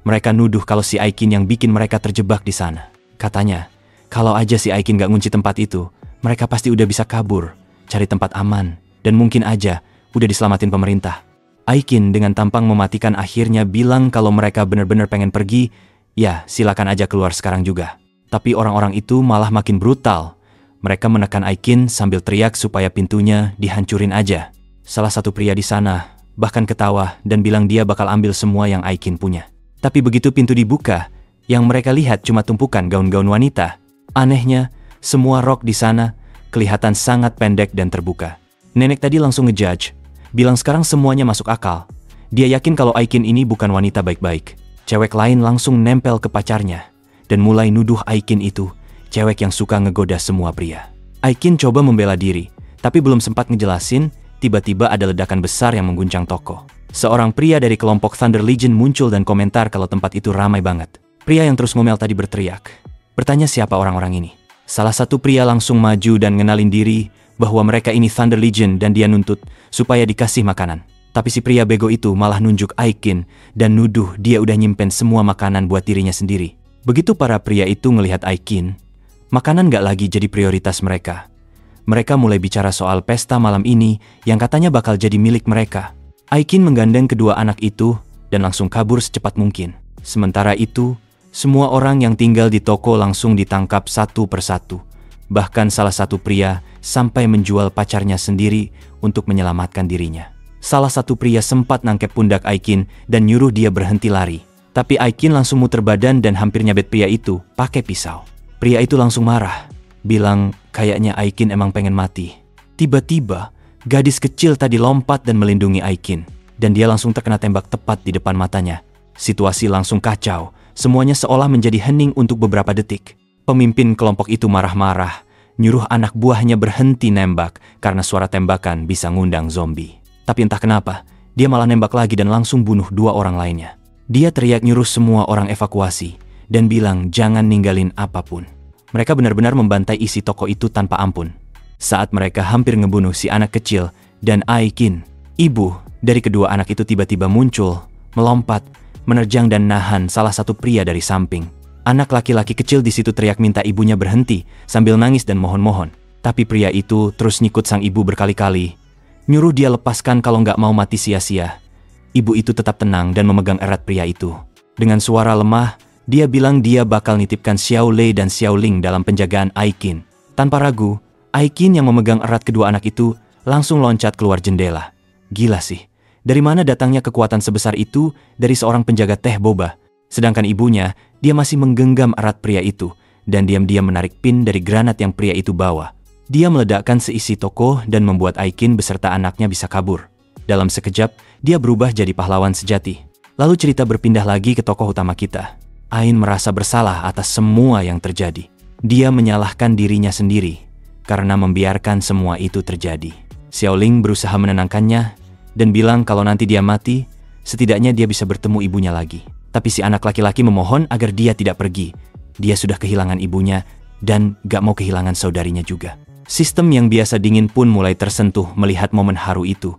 Mereka nuduh kalau si Aikin yang bikin mereka terjebak di sana. Katanya, kalau aja si Aikin nggak ngunci tempat itu, mereka pasti udah bisa kabur, cari tempat aman, dan mungkin aja udah diselamatin pemerintah. Aikin dengan tampang mematikan akhirnya bilang kalau mereka benar-benar pengen pergi, ya silakan aja keluar sekarang juga. Tapi orang-orang itu malah makin brutal. Mereka menekan Aikin sambil teriak supaya pintunya dihancurin aja. Salah satu pria di sana bahkan ketawa dan bilang dia bakal ambil semua yang Aikin punya. Tapi begitu pintu dibuka, yang mereka lihat cuma tumpukan gaun-gaun wanita. Anehnya, semua rok di sana kelihatan sangat pendek dan terbuka. Nenek tadi langsung ngejudge, bilang sekarang semuanya masuk akal. Dia yakin kalau Aikin ini bukan wanita baik-baik. Cewek lain langsung nempel ke pacarnya dan mulai nuduh Aikin itu cewek yang suka ngegoda semua pria. Aikin coba membela diri, tapi belum sempat ngejelasin, tiba-tiba ada ledakan besar yang mengguncang toko. Seorang pria dari kelompok Thunder Legion muncul dan komentar kalau tempat itu ramai banget. Pria yang terus ngomel tadi berteriak, bertanya siapa orang-orang ini. Salah satu pria langsung maju dan ngenalin diri bahwa mereka ini Thunder Legion dan dia nuntut supaya dikasih makanan. Tapi si pria bego itu malah nunjuk Aikin dan nuduh dia udah nyimpen semua makanan buat dirinya sendiri. Begitu para pria itu ngelihat Aikin, makanan gak lagi jadi prioritas mereka. Mereka mulai bicara soal pesta malam ini yang katanya bakal jadi milik mereka. Aikin menggandeng kedua anak itu dan langsung kabur secepat mungkin. Sementara itu, semua orang yang tinggal di toko langsung ditangkap satu persatu. Bahkan salah satu pria sampai menjual pacarnya sendiri untuk menyelamatkan dirinya. Salah satu pria sempat nangkep pundak Aikin dan nyuruh dia berhenti lari. Tapi Aikin langsung muter badan dan hampir nyabet pria itu pakai pisau. Pria itu langsung marah, bilang kayaknya Aikin emang pengen mati. Tiba-tiba, gadis kecil tadi lompat dan melindungi Aikin. Dan dia langsung terkena tembak tepat di depan matanya. Situasi langsung kacau, semuanya seolah menjadi hening untuk beberapa detik. Pemimpin kelompok itu marah-marah, nyuruh anak buahnya berhenti nembak karena suara tembakan bisa ngundang zombie. Tapi entah kenapa, dia malah nembak lagi dan langsung bunuh dua orang lainnya. Dia teriak nyuruh semua orang evakuasi dan bilang jangan ninggalin apapun. Mereka benar-benar membantai isi toko itu tanpa ampun. Saat mereka hampir ngebunuh si anak kecil dan Aikin, ibu dari kedua anak itu tiba-tiba muncul, melompat, menerjang dan nahan salah satu pria dari samping. Anak laki-laki kecil di situ teriak minta ibunya berhenti sambil nangis dan mohon-mohon. Tapi pria itu terus nyikut sang ibu berkali-kali, nyuruh dia lepaskan kalau nggak mau mati sia-sia. Ibu itu tetap tenang dan memegang erat pria itu. Dengan suara lemah, dia bilang dia bakal nitipkan Xiao Lei dan Xiao Ling dalam penjagaan Aikin. Tanpa ragu, Aikin yang memegang erat kedua anak itu langsung loncat keluar jendela. Gila sih, dari mana datangnya kekuatan sebesar itu dari seorang penjaga teh boba? Sedangkan ibunya, dia masih menggenggam erat pria itu dan diam-diam menarik pin dari granat yang pria itu bawa. Dia meledakkan seisi toko dan membuat Aikin beserta anaknya bisa kabur. Dalam sekejap, dia berubah jadi pahlawan sejati. Lalu cerita berpindah lagi ke tokoh utama kita. Ain merasa bersalah atas semua yang terjadi. Dia menyalahkan dirinya sendiri karena membiarkan semua itu terjadi. Xiao Ling berusaha menenangkannya dan bilang kalau nanti dia mati, setidaknya dia bisa bertemu ibunya lagi. Tapi si anak laki-laki memohon agar dia tidak pergi. Dia sudah kehilangan ibunya dan gak mau kehilangan saudarinya juga. Sistem yang biasa dingin pun mulai tersentuh melihat momen haru itu.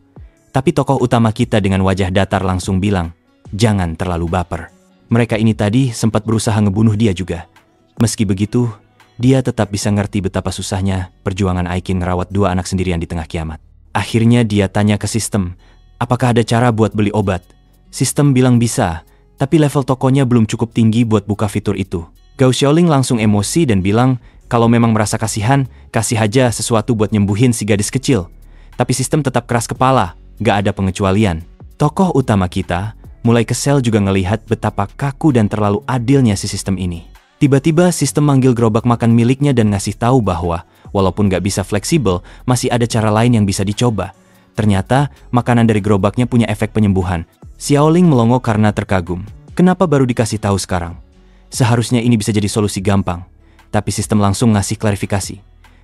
Tapi tokoh utama kita dengan wajah datar langsung bilang, jangan terlalu baper. Mereka ini tadi sempat berusaha ngebunuh dia juga. Meski begitu, dia tetap bisa ngerti betapa susahnya perjuangan Aikin ngerawat dua anak sendirian di tengah kiamat. Akhirnya dia tanya ke sistem, apakah ada cara buat beli obat? Sistem bilang bisa, tapi level tokonya belum cukup tinggi buat buka fitur itu. Gao Xiaoling langsung emosi dan bilang, kalau memang merasa kasihan, kasih aja sesuatu buat nyembuhin si gadis kecil. Tapi sistem tetap keras kepala, gak ada pengecualian. Tokoh utama kita mulai kesel juga ngelihat betapa kaku dan terlalu adilnya si sistem ini. Tiba-tiba sistem manggil gerobak makan miliknya dan ngasih tahu bahwa walaupun gak bisa fleksibel, masih ada cara lain yang bisa dicoba. Ternyata makanan dari gerobaknya punya efek penyembuhan. Xiaoling melongo karena terkagum. Kenapa baru dikasih tahu sekarang? Seharusnya ini bisa jadi solusi gampang. Tapi sistem langsung ngasih klarifikasi.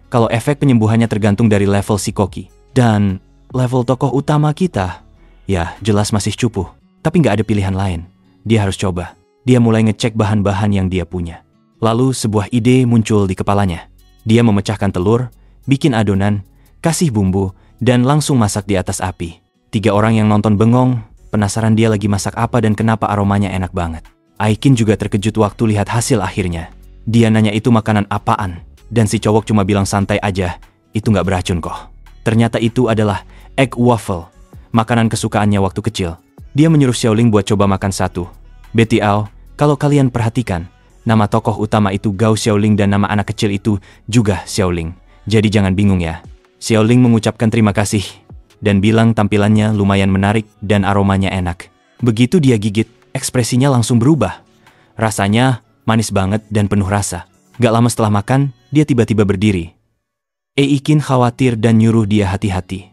Kalau efek penyembuhannya tergantung dari level si Koki. Dan level tokoh utama kita, ya jelas masih cupu. Tapi nggak ada pilihan lain. Dia harus coba. Dia mulai ngecek bahan-bahan yang dia punya. Lalu sebuah ide muncul di kepalanya. Dia memecahkan telur, bikin adonan, kasih bumbu, dan langsung masak di atas api. 3 orang yang nonton bengong, penasaran dia lagi masak apa dan kenapa aromanya enak banget. Aikin juga terkejut waktu lihat hasil akhirnya. Dia nanya itu makanan apaan, dan si cowok cuma bilang santai aja, itu nggak beracun kok. Ternyata itu adalah egg waffle, makanan kesukaannya waktu kecil. Dia menyuruh Xiaoling buat coba makan satu. Betiao, kalau kalian perhatikan, nama tokoh utama itu Gao Xiaoling dan nama anak kecil itu juga Xiaoling. Jadi jangan bingung ya. Xiaoling mengucapkan terima kasih, dan bilang tampilannya lumayan menarik dan aromanya enak. Begitu dia gigit, ekspresinya langsung berubah. Rasanya manis banget dan penuh rasa. Gak lama setelah makan, dia tiba-tiba berdiri. Aikin khawatir dan nyuruh dia hati-hati.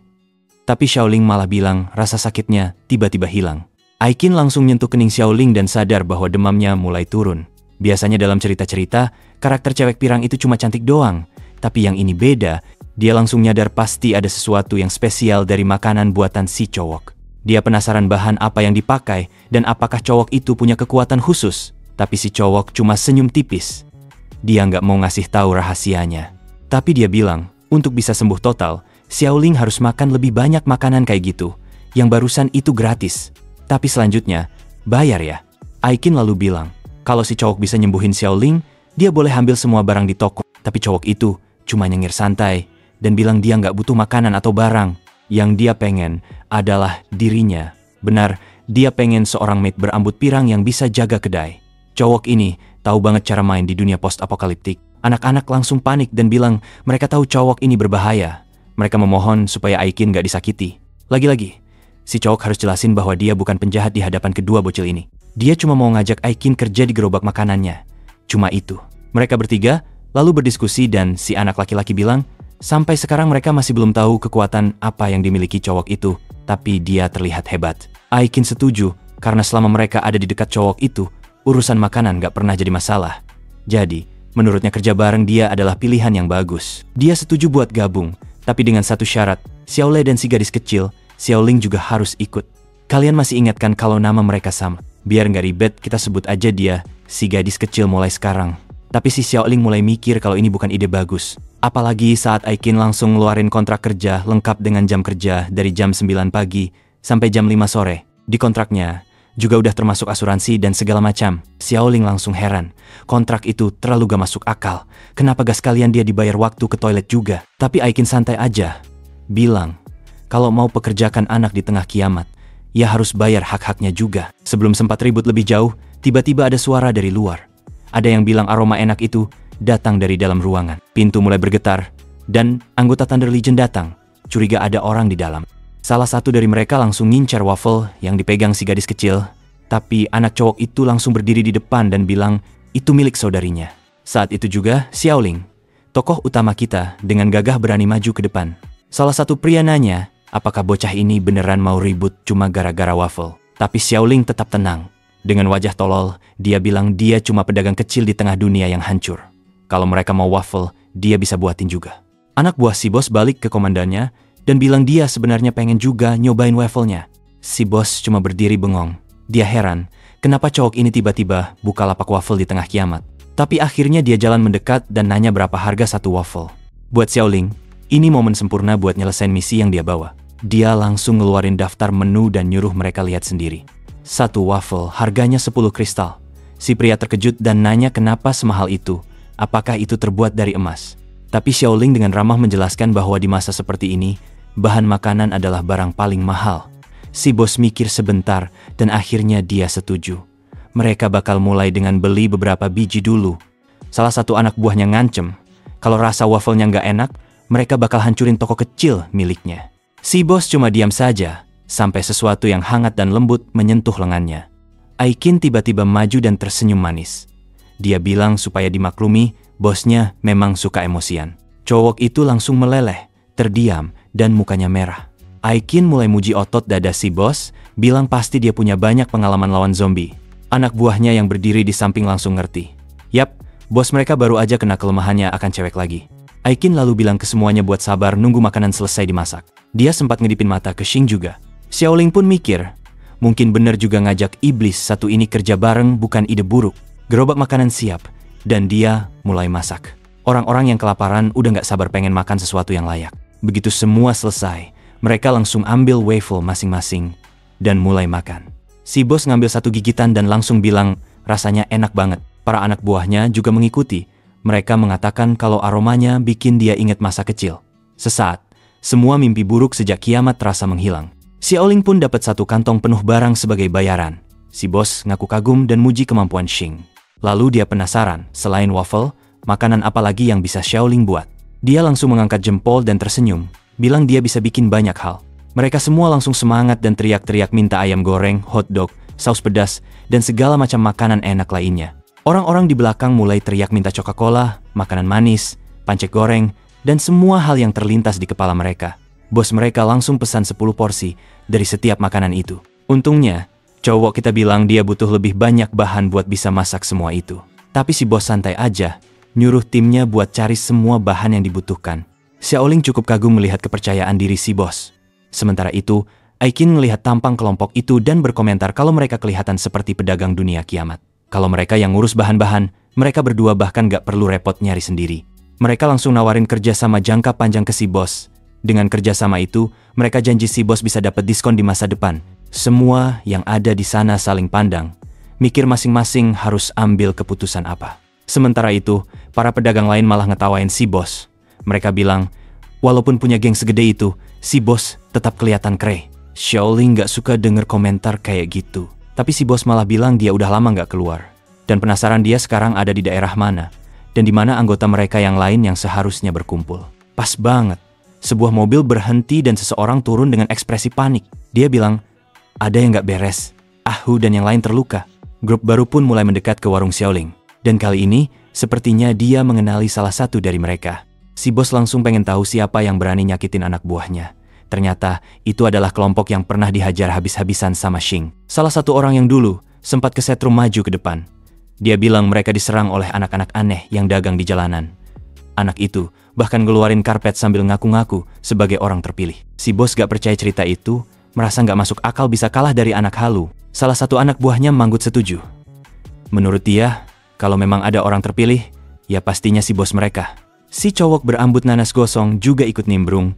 Tapi Xiaoling malah bilang rasa sakitnya tiba-tiba hilang. Aikin langsung nyentuh kening Xiaoling dan sadar bahwa demamnya mulai turun. Biasanya dalam cerita-cerita, karakter cewek pirang itu cuma cantik doang. Tapi yang ini beda, Dia langsung nyadar pasti ada sesuatu yang spesial dari makanan buatan si cowok. Dia penasaran bahan apa yang dipakai dan apakah cowok itu punya kekuatan khusus. Tapi si cowok cuma senyum tipis. Dia nggak mau ngasih tahu rahasianya. Tapi dia bilang, untuk bisa sembuh total, Xiaoling harus makan lebih banyak makanan kayak gitu. Yang barusan itu gratis. Tapi selanjutnya, bayar ya. Aikin lalu bilang, kalau si cowok bisa nyembuhin Xiaoling, dia boleh ambil semua barang di toko. Tapi cowok itu cuma nyengir santai dan bilang dia nggak butuh makanan atau barang. Yang dia pengen adalah dirinya. Benar, dia pengen seorang maid berambut pirang yang bisa jaga kedai. Cowok ini tahu banget cara main di dunia post-apokaliptik. Anak-anak langsung panik dan bilang mereka tahu cowok ini berbahaya. Mereka memohon supaya Aikin nggak disakiti. Lagi-lagi, si cowok harus jelasin bahwa dia bukan penjahat di hadapan kedua bocil ini. Dia cuma mau ngajak Aikin kerja di gerobak makanannya. Cuma itu. Mereka bertiga lalu berdiskusi dan si anak laki-laki bilang, sampai sekarang mereka masih belum tahu kekuatan apa yang dimiliki cowok itu, tapi dia terlihat hebat. Aikin setuju, karena selama mereka ada di dekat cowok itu, urusan makanan gak pernah jadi masalah. Jadi, menurutnya kerja bareng dia adalah pilihan yang bagus. Dia setuju buat gabung, tapi dengan satu syarat, Xiaole dan si gadis kecil, Xiaoling juga harus ikut. Kalian masih ingatkan kalau nama mereka sama? Biar gak ribet, kita sebut aja dia, si gadis kecil mulai sekarang. Tapi si Xiaoling mulai mikir kalau ini bukan ide bagus. Apalagi saat Aikin langsung ngeluarin kontrak kerja lengkap dengan jam kerja dari jam 9 pagi sampai jam 5 sore. Di kontraknya juga udah termasuk asuransi dan segala macam. Xiaoling langsung heran. Kontrak itu terlalu gak masuk akal. Kenapa gak sekalian dia dibayar waktu ke toilet juga? Tapi Aikin santai aja. Bilang, kalau mau pekerjakan anak di tengah kiamat, ya harus bayar hak-haknya juga. Sebelum sempat ribut lebih jauh, tiba-tiba ada suara dari luar. Ada yang bilang aroma enak itu datang dari dalam ruangan. Pintu mulai bergetar, dan anggota Thunder Legion datang. Curiga ada orang di dalam. Salah satu dari mereka langsung ngincar waffle yang dipegang si gadis kecil. Tapi anak cowok itu langsung berdiri di depan dan bilang, itu milik saudarinya. Saat itu juga, Xiaoling, tokoh utama kita, dengan gagah berani maju ke depan. Salah satu pria nanya, apakah bocah ini beneran mau ribut cuma gara-gara waffle? Tapi Xiaoling tetap tenang. Dengan wajah tolol, dia bilang dia cuma pedagang kecil di tengah dunia yang hancur. Kalau mereka mau waffle, dia bisa buatin juga. Anak buah si bos balik ke komandannya dan bilang dia sebenarnya pengen juga nyobain waffle-nya. Si bos cuma berdiri bengong. Dia heran, kenapa cowok ini tiba-tiba buka lapak waffle di tengah kiamat. Tapi akhirnya dia jalan mendekat dan nanya berapa harga satu waffle. Buat Xiaoling, ini momen sempurna buat nyelesain misi yang dia bawa. Dia langsung ngeluarin daftar menu dan nyuruh mereka lihat sendiri. Satu waffle harganya 10 kristal. Si pria terkejut dan nanya kenapa semahal itu. Apakah itu terbuat dari emas? Tapi Xiaoling dengan ramah menjelaskan bahwa di masa seperti ini, bahan makanan adalah barang paling mahal. Si bos mikir sebentar dan akhirnya dia setuju. Mereka bakal mulai dengan beli beberapa biji dulu. Salah satu anak buahnya ngancem, kalau rasa waffle-nya nggak enak, mereka bakal hancurin toko kecil miliknya. Si bos cuma diam saja, sampai sesuatu yang hangat dan lembut menyentuh lengannya. Aikin tiba-tiba maju dan tersenyum manis. Dia bilang supaya dimaklumi, bosnya memang suka emosian. Cowok itu langsung meleleh, terdiam, dan mukanya merah. Aikin mulai muji otot dada si bos, bilang pasti dia punya banyak pengalaman lawan zombie. Anak buahnya yang berdiri di samping langsung ngerti. Yap, bos mereka baru aja kena kelemahannya akan cewek lagi. Aikin lalu bilang ke semuanya buat sabar nunggu makanan selesai dimasak. Dia sempat ngedipin mata ke Xing juga. Xiaoling pun mikir, mungkin bener juga ngajak iblis satu ini kerja bareng bukan ide buruk. Gerobak makanan siap, dan dia mulai masak. Orang-orang yang kelaparan udah gak sabar pengen makan sesuatu yang layak. Begitu semua selesai, mereka langsung ambil waffle masing-masing, dan mulai makan. Si bos ngambil satu gigitan dan langsung bilang, rasanya enak banget. Para anak buahnya juga mengikuti. Mereka mengatakan kalau aromanya bikin dia ingat masa kecil. Sesaat, semua mimpi buruk sejak kiamat terasa menghilang. Xiaoling pun dapat satu kantong penuh barang sebagai bayaran. Si bos ngaku kagum dan muji kemampuan Xing. Lalu dia penasaran, selain waffle, makanan apa lagi yang bisa Xiaoling buat. Dia langsung mengangkat jempol dan tersenyum, bilang dia bisa bikin banyak hal. Mereka semua langsung semangat dan teriak-teriak minta ayam goreng, hotdog, saus pedas, dan segala macam makanan enak lainnya. Orang-orang di belakang mulai teriak minta Coca-Cola, makanan manis, pancake goreng, dan semua hal yang terlintas di kepala mereka. Bos mereka langsung pesan 10 porsi dari setiap makanan itu. Untungnya, cowok kita bilang dia butuh lebih banyak bahan buat bisa masak semua itu. Tapi si bos santai aja, nyuruh timnya buat cari semua bahan yang dibutuhkan. Xiaoling cukup kagum melihat kepercayaan diri si bos. Sementara itu, Aikin melihat tampang kelompok itu dan berkomentar kalau mereka kelihatan seperti pedagang dunia kiamat. Kalau mereka yang ngurus bahan-bahan, mereka berdua bahkan gak perlu repot nyari sendiri. Mereka langsung nawarin kerjasama jangka panjang ke si bos. Dengan kerjasama itu, mereka janji si bos bisa dapat diskon di masa depan. Semua yang ada di sana saling pandang, mikir masing-masing harus ambil keputusan apa. Sementara itu, para pedagang lain malah ngetawain si bos. Mereka bilang, walaupun punya geng segede itu, si bos tetap kelihatan kere. Xiaoling gak suka denger komentar kayak gitu. Tapi si bos malah bilang dia udah lama gak keluar. Dan penasaran dia sekarang ada di daerah mana. Dan di mana anggota mereka yang lain yang seharusnya berkumpul. Pas banget. Sebuah mobil berhenti dan seseorang turun dengan ekspresi panik. Dia bilang, ada yang gak beres. Ahu dan yang lain terluka. Grup baru pun mulai mendekat ke warung Xiaoling. Dan kali ini, sepertinya dia mengenali salah satu dari mereka. Si bos langsung pengen tahu siapa yang berani nyakitin anak buahnya. Ternyata, itu adalah kelompok yang pernah dihajar habis-habisan sama Xing. Salah satu orang yang dulu sempat kesetrum maju ke depan. Dia bilang mereka diserang oleh anak-anak aneh yang dagang di jalanan. Anak itu bahkan ngeluarin karpet sambil ngaku-ngaku sebagai orang terpilih. Si bos gak percaya cerita itu, merasa gak masuk akal bisa kalah dari anak halu. Salah satu anak buahnya manggut setuju. Menurut dia, kalau memang ada orang terpilih, ya pastinya si bos mereka. Si cowok berambut nanas gosong juga ikut nimbrung.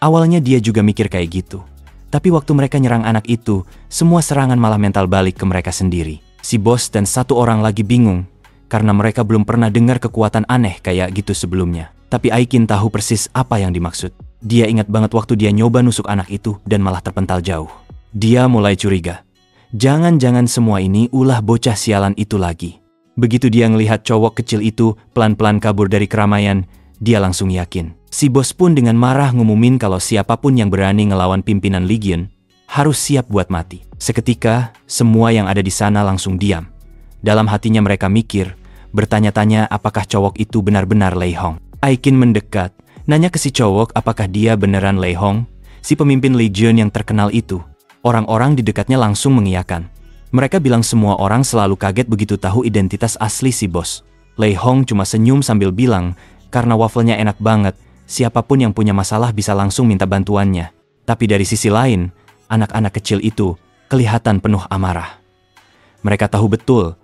Awalnya dia juga mikir kayak gitu. Tapi waktu mereka nyerang anak itu, semua serangan malah mental balik ke mereka sendiri. Si bos dan satu orang lagi bingung, karena mereka belum pernah dengar kekuatan aneh kayak gitu sebelumnya. Tapi Aikin tahu persis apa yang dimaksud. Dia ingat banget waktu dia nyoba nusuk anak itu dan malah terpental jauh. Dia mulai curiga. Jangan-jangan semua ini ulah bocah sialan itu lagi. Begitu dia ngelihat cowok kecil itu pelan-pelan kabur dari keramaian, dia langsung yakin. Si bos pun dengan marah ngumumin kalau siapapun yang berani ngelawan pimpinan Legion harus siap buat mati. Seketika, semua yang ada di sana langsung diam. Dalam hatinya mereka mikir, bertanya-tanya apakah cowok itu benar-benar Lei Hong. Aikin mendekat, nanya ke si cowok apakah dia beneran Lei Hong, si pemimpin Legion yang terkenal itu. Orang-orang di dekatnya langsung mengiyakan. Mereka bilang semua orang selalu kaget begitu tahu identitas asli si bos. Lei Hong cuma senyum sambil bilang, karena wafelnya enak banget, siapapun yang punya masalah bisa langsung minta bantuannya. Tapi dari sisi lain, anak-anak kecil itu kelihatan penuh amarah. Mereka tahu betul,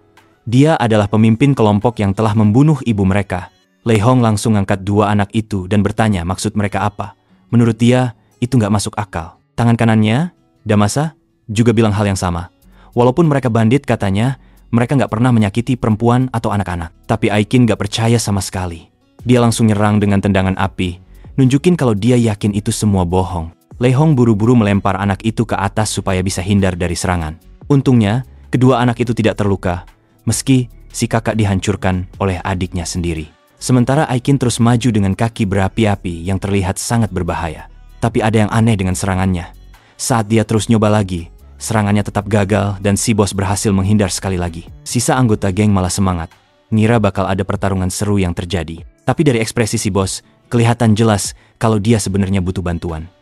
dia adalah pemimpin kelompok yang telah membunuh ibu mereka. Lei Hong langsung angkat dua anak itu dan bertanya maksud mereka apa. Menurut dia, itu nggak masuk akal. Tangan kanannya, Damasa, juga bilang hal yang sama. Walaupun mereka bandit katanya, mereka nggak pernah menyakiti perempuan atau anak-anak. Tapi Aikin nggak percaya sama sekali. Dia langsung nyerang dengan tendangan api, nunjukin kalau dia yakin itu semua bohong. Lei Hong buru-buru melempar anak itu ke atas supaya bisa hindar dari serangan. Untungnya, kedua anak itu tidak terluka, meski si kakak dihancurkan oleh adiknya sendiri. Sementara Aikin terus maju dengan kaki berapi-api yang terlihat sangat berbahaya. Tapi ada yang aneh dengan serangannya. Saat dia terus nyoba lagi, serangannya tetap gagal dan si bos berhasil menghindar sekali lagi. Sisa anggota geng malah semangat, ngira bakal ada pertarungan seru yang terjadi. Tapi dari ekspresi si bos, kelihatan jelas kalau dia sebenarnya butuh bantuan.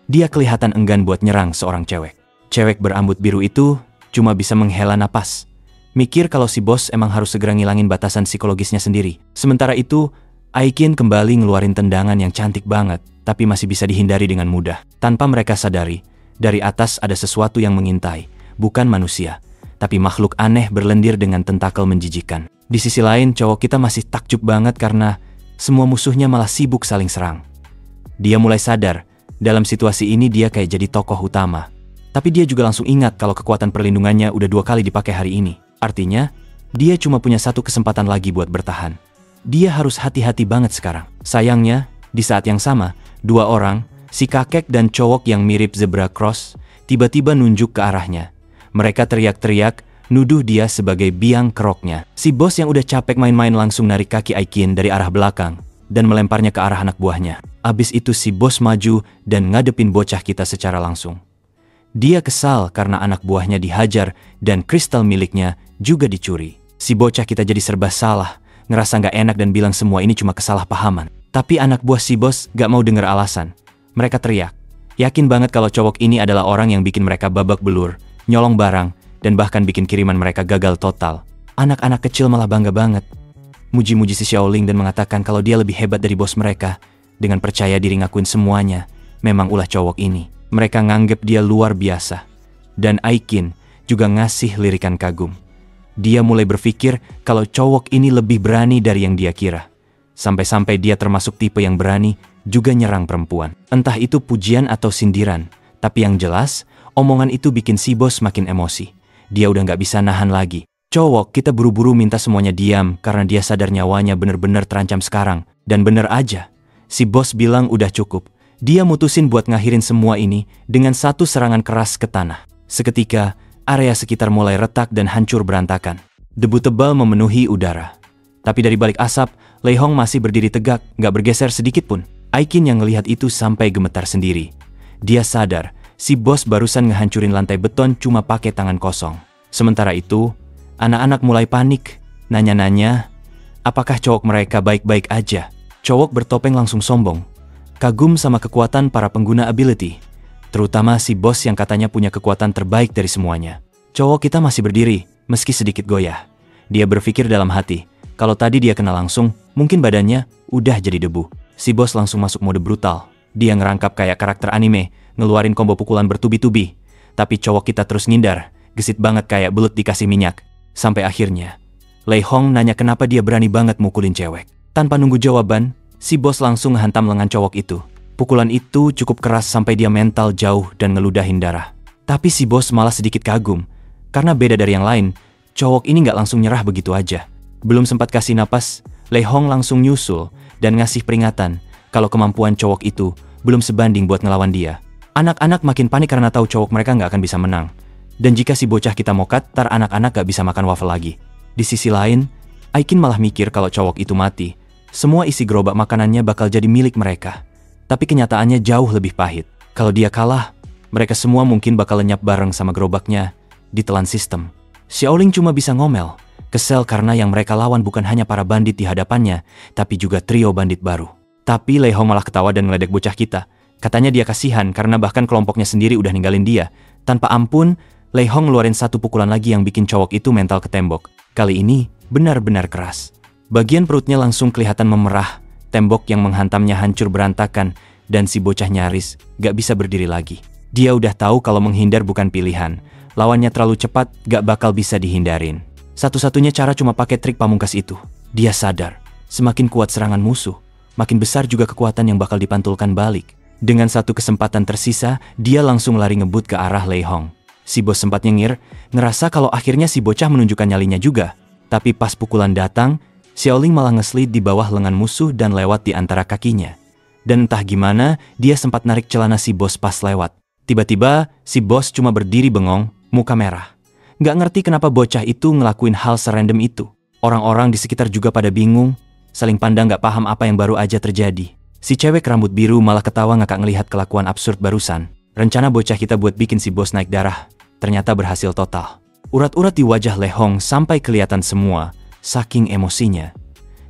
Dia kelihatan enggan buat nyerang seorang cewek. Cewek berambut biru itu cuma bisa menghela napas. Mikir kalau si bos emang harus segera ngilangin batasan psikologisnya sendiri. Sementara itu, Aikin kembali ngeluarin tendangan yang cantik banget, tapi masih bisa dihindari dengan mudah. Tanpa mereka sadari, dari atas ada sesuatu yang mengintai, bukan manusia, tapi makhluk aneh berlendir dengan tentakel menjijikan. Di sisi lain, cowok kita masih takjub banget karena semua musuhnya malah sibuk saling serang. Dia mulai sadar, dalam situasi ini dia kayak jadi tokoh utama. Tapi dia juga langsung ingat kalau kekuatan perlindungannya udah 2 kali dipakai hari ini. Artinya, dia cuma punya 1 kesempatan lagi buat bertahan. Dia harus hati-hati banget sekarang. Sayangnya, di saat yang sama, 2 orang, si kakek dan cowok yang mirip zebra cross, tiba-tiba nunjuk ke arahnya. Mereka teriak-teriak, nuduh dia sebagai biang keroknya. Si bos yang udah capek main-main langsung narik kaki Aikin dari arah belakang dan melemparnya ke arah anak buahnya. Abis itu si bos maju dan ngadepin bocah kita secara langsung. Dia kesal karena anak buahnya dihajar dan kristal miliknya juga dicuri. Si bocah kita jadi serba salah, ngerasa gak enak dan bilang semua ini cuma kesalahpahaman. Tapi anak buah si bos gak mau denger alasan. Mereka teriak, yakin banget kalau cowok ini adalah orang yang bikin mereka babak belur, nyolong barang, dan bahkan bikin kiriman mereka gagal total. Anak-anak kecil malah bangga banget, muji-muji si Xiaoling dan mengatakan kalau dia lebih hebat dari bos mereka, dengan percaya diri ngakuin semuanya. Memang ulah cowok ini. Mereka nganggep dia luar biasa. Dan Aikin juga ngasih lirikan kagum. Dia mulai berpikir kalau cowok ini lebih berani dari yang dia kira. Sampai-sampai dia termasuk tipe yang berani juga nyerang perempuan. Entah itu pujian atau sindiran. Tapi yang jelas, omongan itu bikin si bos makin emosi. Dia udah gak bisa nahan lagi. Cowok, kita buru-buru minta semuanya diam karena dia sadar nyawanya bener-bener terancam sekarang. Dan bener aja, si bos bilang udah cukup. Dia mutusin buat ngakhirin semua ini dengan satu serangan keras ke tanah. Seketika, area sekitar mulai retak dan hancur berantakan. Debu tebal memenuhi udara. Tapi dari balik asap, Lei Hong masih berdiri tegak, gak bergeser sedikit pun. Aikin yang ngelihat itu sampai gemetar sendiri. Dia sadar, si bos barusan ngehancurin lantai beton cuma pakai tangan kosong. Sementara itu, anak-anak mulai panik, nanya-nanya, apakah cowok mereka baik-baik aja? Cowok bertopeng langsung sombong, kagum sama kekuatan para pengguna ability, terutama si bos yang katanya punya kekuatan terbaik dari semuanya. Cowok kita masih berdiri, meski sedikit goyah. Dia berpikir dalam hati, kalau tadi dia kena langsung, mungkin badannya udah jadi debu. Si bos langsung masuk mode brutal. Dia ngerangkap kayak karakter anime, ngeluarin combo pukulan bertubi-tubi. Tapi cowok kita terus ngindar, gesit banget kayak belut dikasih minyak. Sampai akhirnya, Lei Hong nanya kenapa dia berani banget mukulin cewek. Tanpa nunggu jawaban, si bos langsung ngehantam lengan cowok itu. Pukulan itu cukup keras sampai dia mental jauh dan ngeludahin darah. Tapi si bos malah sedikit kagum, karena beda dari yang lain, cowok ini nggak langsung nyerah begitu aja. Belum sempat kasih napas, Lei Hong langsung nyusul dan ngasih peringatan kalau kemampuan cowok itu belum sebanding buat ngelawan dia. Anak-anak makin panik karena tahu cowok mereka nggak akan bisa menang. Dan jika si bocah kita mokat, tar anak-anak gak bisa makan waffle lagi. Di sisi lain, Aikin malah mikir kalau cowok itu mati, semua isi gerobak makanannya bakal jadi milik mereka. Tapi kenyataannya jauh lebih pahit. Kalau dia kalah, mereka semua mungkin bakal lenyap bareng sama gerobaknya, ditelan sistem. Xiaoling cuma bisa ngomel, kesel karena yang mereka lawan bukan hanya para bandit di hadapannya, tapi juga trio bandit baru. Tapi Lei Hong malah ketawa dan ngeledek bocah kita. Katanya dia kasihan karena bahkan kelompoknya sendiri udah ninggalin dia. Tanpa ampun, Lei Hong ngeluarin satu pukulan lagi yang bikin cowok itu mental ke tembok. Kali ini benar-benar keras. Bagian perutnya langsung kelihatan memerah, tembok yang menghantamnya hancur berantakan, dan si bocah nyaris gak bisa berdiri lagi. Dia udah tahu kalau menghindar bukan pilihan. Lawannya terlalu cepat, gak bakal bisa dihindarin. Satu-satunya cara cuma pakai trik pamungkas itu. Dia sadar, semakin kuat serangan musuh, makin besar juga kekuatan yang bakal dipantulkan balik. Dengan satu kesempatan tersisa, dia langsung lari ngebut ke arah Lei Hong. Si bos sempat nyengir, ngerasa kalau akhirnya si bocah menunjukkan nyalinya juga. Tapi pas pukulan datang, Xiaoling malah ngeslid di bawah lengan musuh dan lewat di antara kakinya. Dan entah gimana, dia sempat narik celana si bos pas lewat. Tiba-tiba, si bos cuma berdiri bengong, muka merah. Gak ngerti kenapa bocah itu ngelakuin hal serandom itu. Orang-orang di sekitar juga pada bingung, saling pandang gak paham apa yang baru aja terjadi. Si cewek rambut biru malah ketawa ngakak ngelihat kelakuan absurd barusan. Rencana bocah kita buat bikin si bos naik darah ternyata berhasil total. Urat-urat di wajah Lei Hong sampai kelihatan semua, saking emosinya.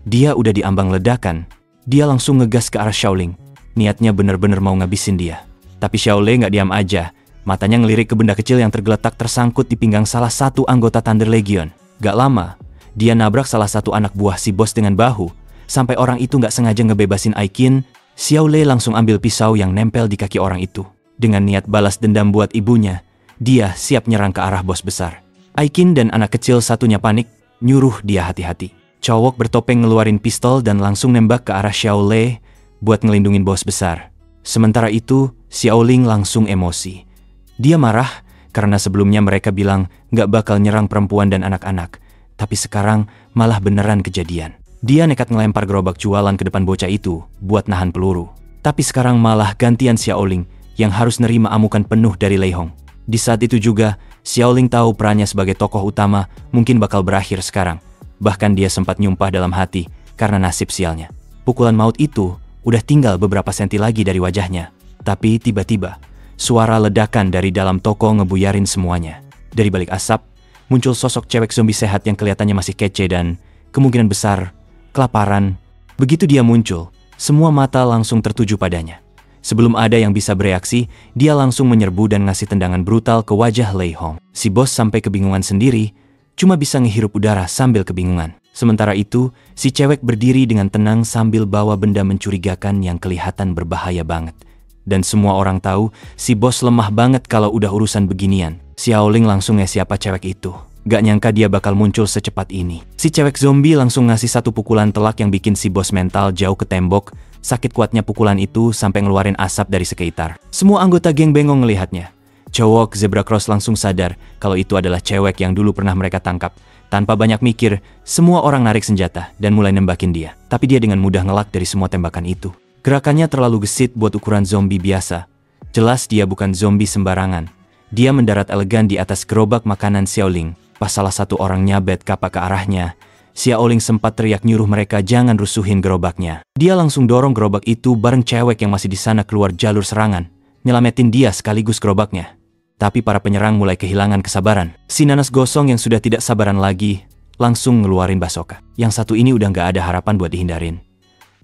Dia udah diambang ledakan. Dia langsung ngegas ke arah Xiaoling. Niatnya bener-bener mau ngabisin dia. Tapi Xiaoling gak diam aja. Matanya ngelirik ke benda kecil yang tergeletak tersangkut di pinggang salah satu anggota Thunder Legion. Gak lama, dia nabrak salah satu anak buah si bos dengan bahu. Sampai orang itu gak sengaja ngebebasin Aikin, Xiaolei langsung ambil pisau yang nempel di kaki orang itu. Dengan niat balas dendam buat ibunya, dia siap nyerang ke arah bos besar. Aikin dan anak kecil satunya panik, nyuruh dia hati-hati. Cowok bertopeng ngeluarin pistol dan langsung nembak ke arah Xiaolei buat ngelindungin bos besar. Sementara itu, Xiaoling langsung emosi. Dia marah karena sebelumnya mereka bilang gak bakal nyerang perempuan dan anak-anak. Tapi sekarang malah beneran kejadian. Dia nekat ngelempar gerobak jualan ke depan bocah itu buat nahan peluru. Tapi sekarang malah gantian Xiaoling yang harus nerima amukan penuh dari Lei Hong. Di saat itu juga, Xiaoling tahu perannya sebagai tokoh utama mungkin bakal berakhir sekarang. Bahkan dia sempat nyumpah dalam hati karena nasib sialnya. Pukulan maut itu udah tinggal beberapa senti lagi dari wajahnya. Tapi tiba-tiba, suara ledakan dari dalam toko ngebuyarin semuanya. Dari balik asap, muncul sosok cewek zombie sehat yang kelihatannya masih kece dan kemungkinan besar kelaparan. Begitu dia muncul, semua mata langsung tertuju padanya. Sebelum ada yang bisa bereaksi, dia langsung menyerbu dan ngasih tendangan brutal ke wajah Lei Hong. Si bos sampai kebingungan sendiri, cuma bisa ngehirup udara sambil kebingungan. Sementara itu, si cewek berdiri dengan tenang sambil bawa benda mencurigakan yang kelihatan berbahaya banget. Dan semua orang tahu, si bos lemah banget kalau udah urusan beginian. Xiaoling langsung siapa cewek itu. Gak nyangka dia bakal muncul secepat ini. Si cewek zombie langsung ngasih satu pukulan telak yang bikin si bos mental jauh ke tembok. Sakit kuatnya pukulan itu sampai ngeluarin asap dari sekitar. Semua anggota geng bengong ngelihatnya. Cowok Zebra Cross langsung sadar kalau itu adalah cewek yang dulu pernah mereka tangkap. Tanpa banyak mikir, semua orang narik senjata dan mulai nembakin dia. Tapi dia dengan mudah ngelak dari semua tembakan itu. Gerakannya terlalu gesit buat ukuran zombie biasa. Jelas dia bukan zombie sembarangan. Dia mendarat elegan di atas gerobak makanan Xiaoling. Pas salah satu orang nyabet kapak ke arahnya, Xiaoling sempat teriak nyuruh mereka jangan rusuhin gerobaknya. Dia langsung dorong gerobak itu bareng cewek yang masih di sana keluar jalur serangan, nyelamatin dia sekaligus gerobaknya. Tapi para penyerang mulai kehilangan kesabaran. Si nanas gosong yang sudah tidak sabaran lagi, langsung ngeluarin basoka. Yang satu ini udah gak ada harapan buat dihindarin.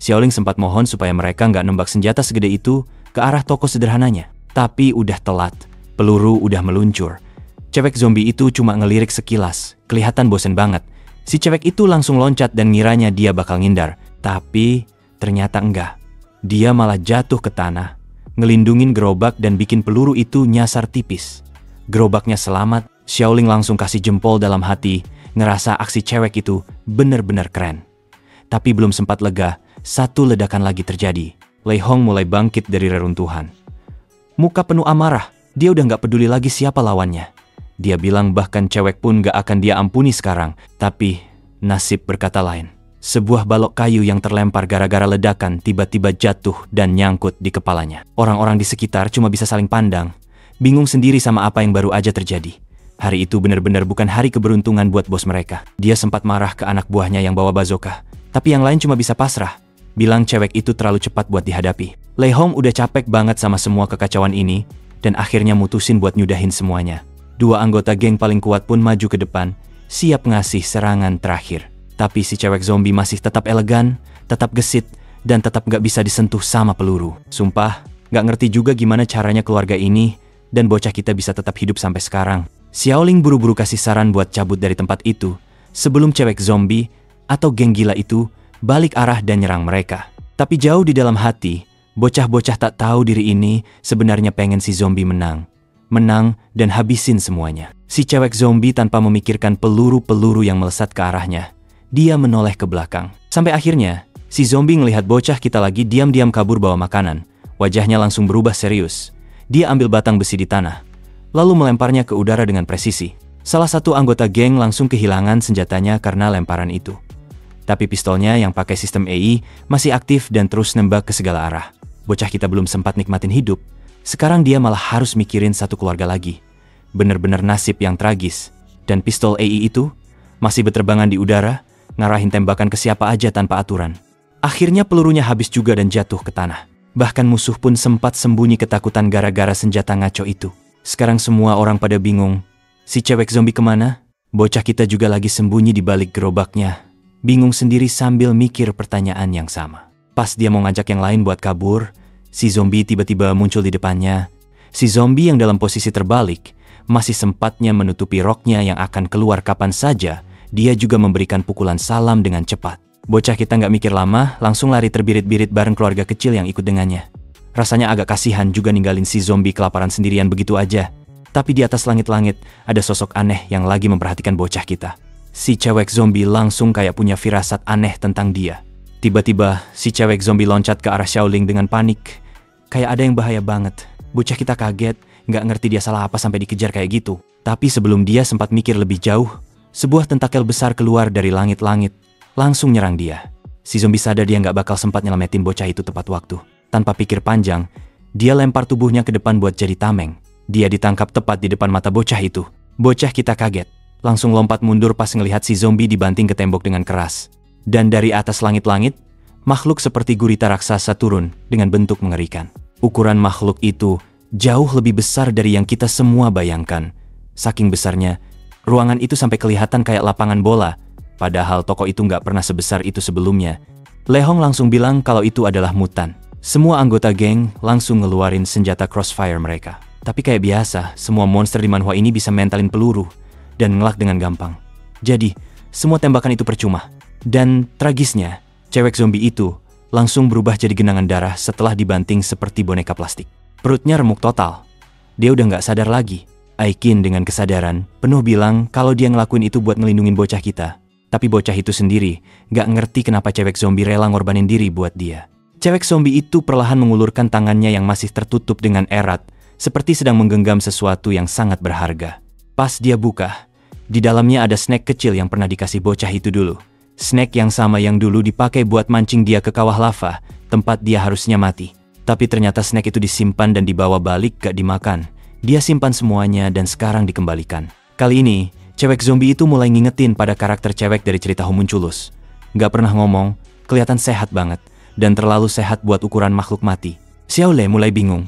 Xiaoling sempat mohon supaya mereka gak nembak senjata segede itu ke arah toko sederhananya. Tapi udah telat, peluru udah meluncur. Cewek zombie itu cuma ngelirik sekilas, kelihatan bosen banget. Si cewek itu langsung loncat dan ngiranya dia bakal ngindar. Tapi ternyata enggak. Dia malah jatuh ke tanah, ngelindungin gerobak dan bikin peluru itu nyasar tipis. Gerobaknya selamat, Xiaoling langsung kasih jempol dalam hati, ngerasa aksi cewek itu bener-bener keren. Tapi belum sempat lega, satu ledakan lagi terjadi. Lei Hong mulai bangkit dari reruntuhan. Muka penuh amarah, dia udah gak peduli lagi siapa lawannya. Dia bilang bahkan cewek pun gak akan dia ampuni sekarang. Tapi nasib berkata lain. Sebuah balok kayu yang terlempar gara-gara ledakan tiba-tiba jatuh dan nyangkut di kepalanya. Orang-orang di sekitar cuma bisa saling pandang, bingung sendiri sama apa yang baru aja terjadi. Hari itu benar-benar bukan hari keberuntungan buat bos mereka. Dia sempat marah ke anak buahnya yang bawa bazooka, tapi yang lain cuma bisa pasrah, bilang cewek itu terlalu cepat buat dihadapi. Lei Hong udah capek banget sama semua kekacauan ini, dan akhirnya mutusin buat nyudahin semuanya. Dua anggota geng paling kuat pun maju ke depan, siap ngasih serangan terakhir. Tapi si cewek zombie masih tetap elegan, tetap gesit, dan tetap gak bisa disentuh sama peluru. Sumpah, gak ngerti juga gimana caranya keluarga ini, dan bocah kita bisa tetap hidup sampai sekarang. Xiaoling buru-buru kasih saran buat cabut dari tempat itu, sebelum cewek zombie atau geng gila itu balik arah dan nyerang mereka. Tapi jauh di dalam hati, bocah-bocah tak tahu diri ini sebenarnya pengen si zombie menang. Menang dan habisin semuanya. Si cewek zombie tanpa memikirkan peluru-peluru yang melesat ke arahnya, dia menoleh ke belakang. Sampai akhirnya, si zombie ngelihat bocah kita lagi diam-diam kabur bawa makanan. Wajahnya langsung berubah serius. Dia ambil batang besi di tanah, lalu melemparnya ke udara dengan presisi. Salah satu anggota geng langsung kehilangan senjatanya karena lemparan itu. Tapi pistolnya yang pakai sistem AI masih aktif dan terus nembak ke segala arah. Bocah kita belum sempat nikmatin hidup. Sekarang dia malah harus mikirin satu keluarga lagi. Bener-bener nasib yang tragis. Dan pistol AI itu masih berterbangan di udara, ngarahin tembakan ke siapa aja tanpa aturan. Akhirnya pelurunya habis juga dan jatuh ke tanah. Bahkan musuh pun sempat sembunyi ketakutan gara-gara senjata ngaco itu. Sekarang semua orang pada bingung. Si cewek zombie kemana? Bocah kita juga lagi sembunyi di balik gerobaknya. Bingung sendiri sambil mikir pertanyaan yang sama. Pas dia mau ngajak yang lain buat kabur, si zombie tiba-tiba muncul di depannya. Si zombie yang dalam posisi terbalik masih sempatnya menutupi roknya yang akan keluar kapan saja. Dia juga memberikan pukulan salam dengan cepat. Bocah kita nggak mikir lama, langsung lari terbirit-birit bareng keluarga kecil yang ikut dengannya. Rasanya agak kasihan juga ninggalin si zombie kelaparan sendirian begitu aja. Tapi di atas langit-langit, ada sosok aneh yang lagi memperhatikan bocah kita. Si cewek zombie langsung kayak punya firasat aneh tentang dia. Tiba-tiba, si cewek zombie loncat ke arah Xiaoling dengan panik. Kayak ada yang bahaya banget. Bocah kita kaget, nggak ngerti dia salah apa sampai dikejar kayak gitu. Tapi sebelum dia sempat mikir lebih jauh, sebuah tentakel besar keluar dari langit-langit, langsung nyerang dia. Si zombie sadar dia nggak bakal sempat nyelamatin bocah itu tepat waktu. Tanpa pikir panjang, dia lempar tubuhnya ke depan buat jadi tameng. Dia ditangkap tepat di depan mata bocah itu. Bocah kita kaget, langsung lompat mundur pas ngelihat si zombie dibanting ke tembok dengan keras. Dan dari atas langit-langit, makhluk seperti gurita raksasa turun dengan bentuk mengerikan. Ukuran makhluk itu jauh lebih besar dari yang kita semua bayangkan. Saking besarnya, ruangan itu sampai kelihatan kayak lapangan bola, padahal toko itu nggak pernah sebesar itu sebelumnya. Lei Hong langsung bilang kalau itu adalah mutan. Semua anggota geng langsung ngeluarin senjata crossfire mereka. Tapi kayak biasa, semua monster di manhwa ini bisa mentalin peluru dan ngelak dengan gampang. Jadi, semua tembakan itu percuma. Dan tragisnya, cewek zombie itu langsung berubah jadi genangan darah setelah dibanting seperti boneka plastik. Perutnya remuk total. Dia udah nggak sadar lagi. Aikin dengan kesadaran penuh bilang kalau dia ngelakuin itu buat ngelindungin bocah kita. Tapi bocah itu sendiri nggak ngerti kenapa cewek zombie rela ngorbanin diri buat dia. Cewek zombie itu perlahan mengulurkan tangannya yang masih tertutup dengan erat, seperti sedang menggenggam sesuatu yang sangat berharga. Pas dia buka, di dalamnya ada snack kecil yang pernah dikasih bocah itu dulu. Snack yang sama yang dulu dipakai buat mancing dia ke kawah lava, tempat dia harusnya mati. Tapi ternyata snack itu disimpan dan dibawa balik gak dimakan. Dia simpan semuanya dan sekarang dikembalikan. Kali ini, cewek zombie itu mulai ngingetin pada karakter cewek dari cerita Homunculus. Gak pernah ngomong, kelihatan sehat banget, dan terlalu sehat buat ukuran makhluk mati. Xiaole mulai bingung.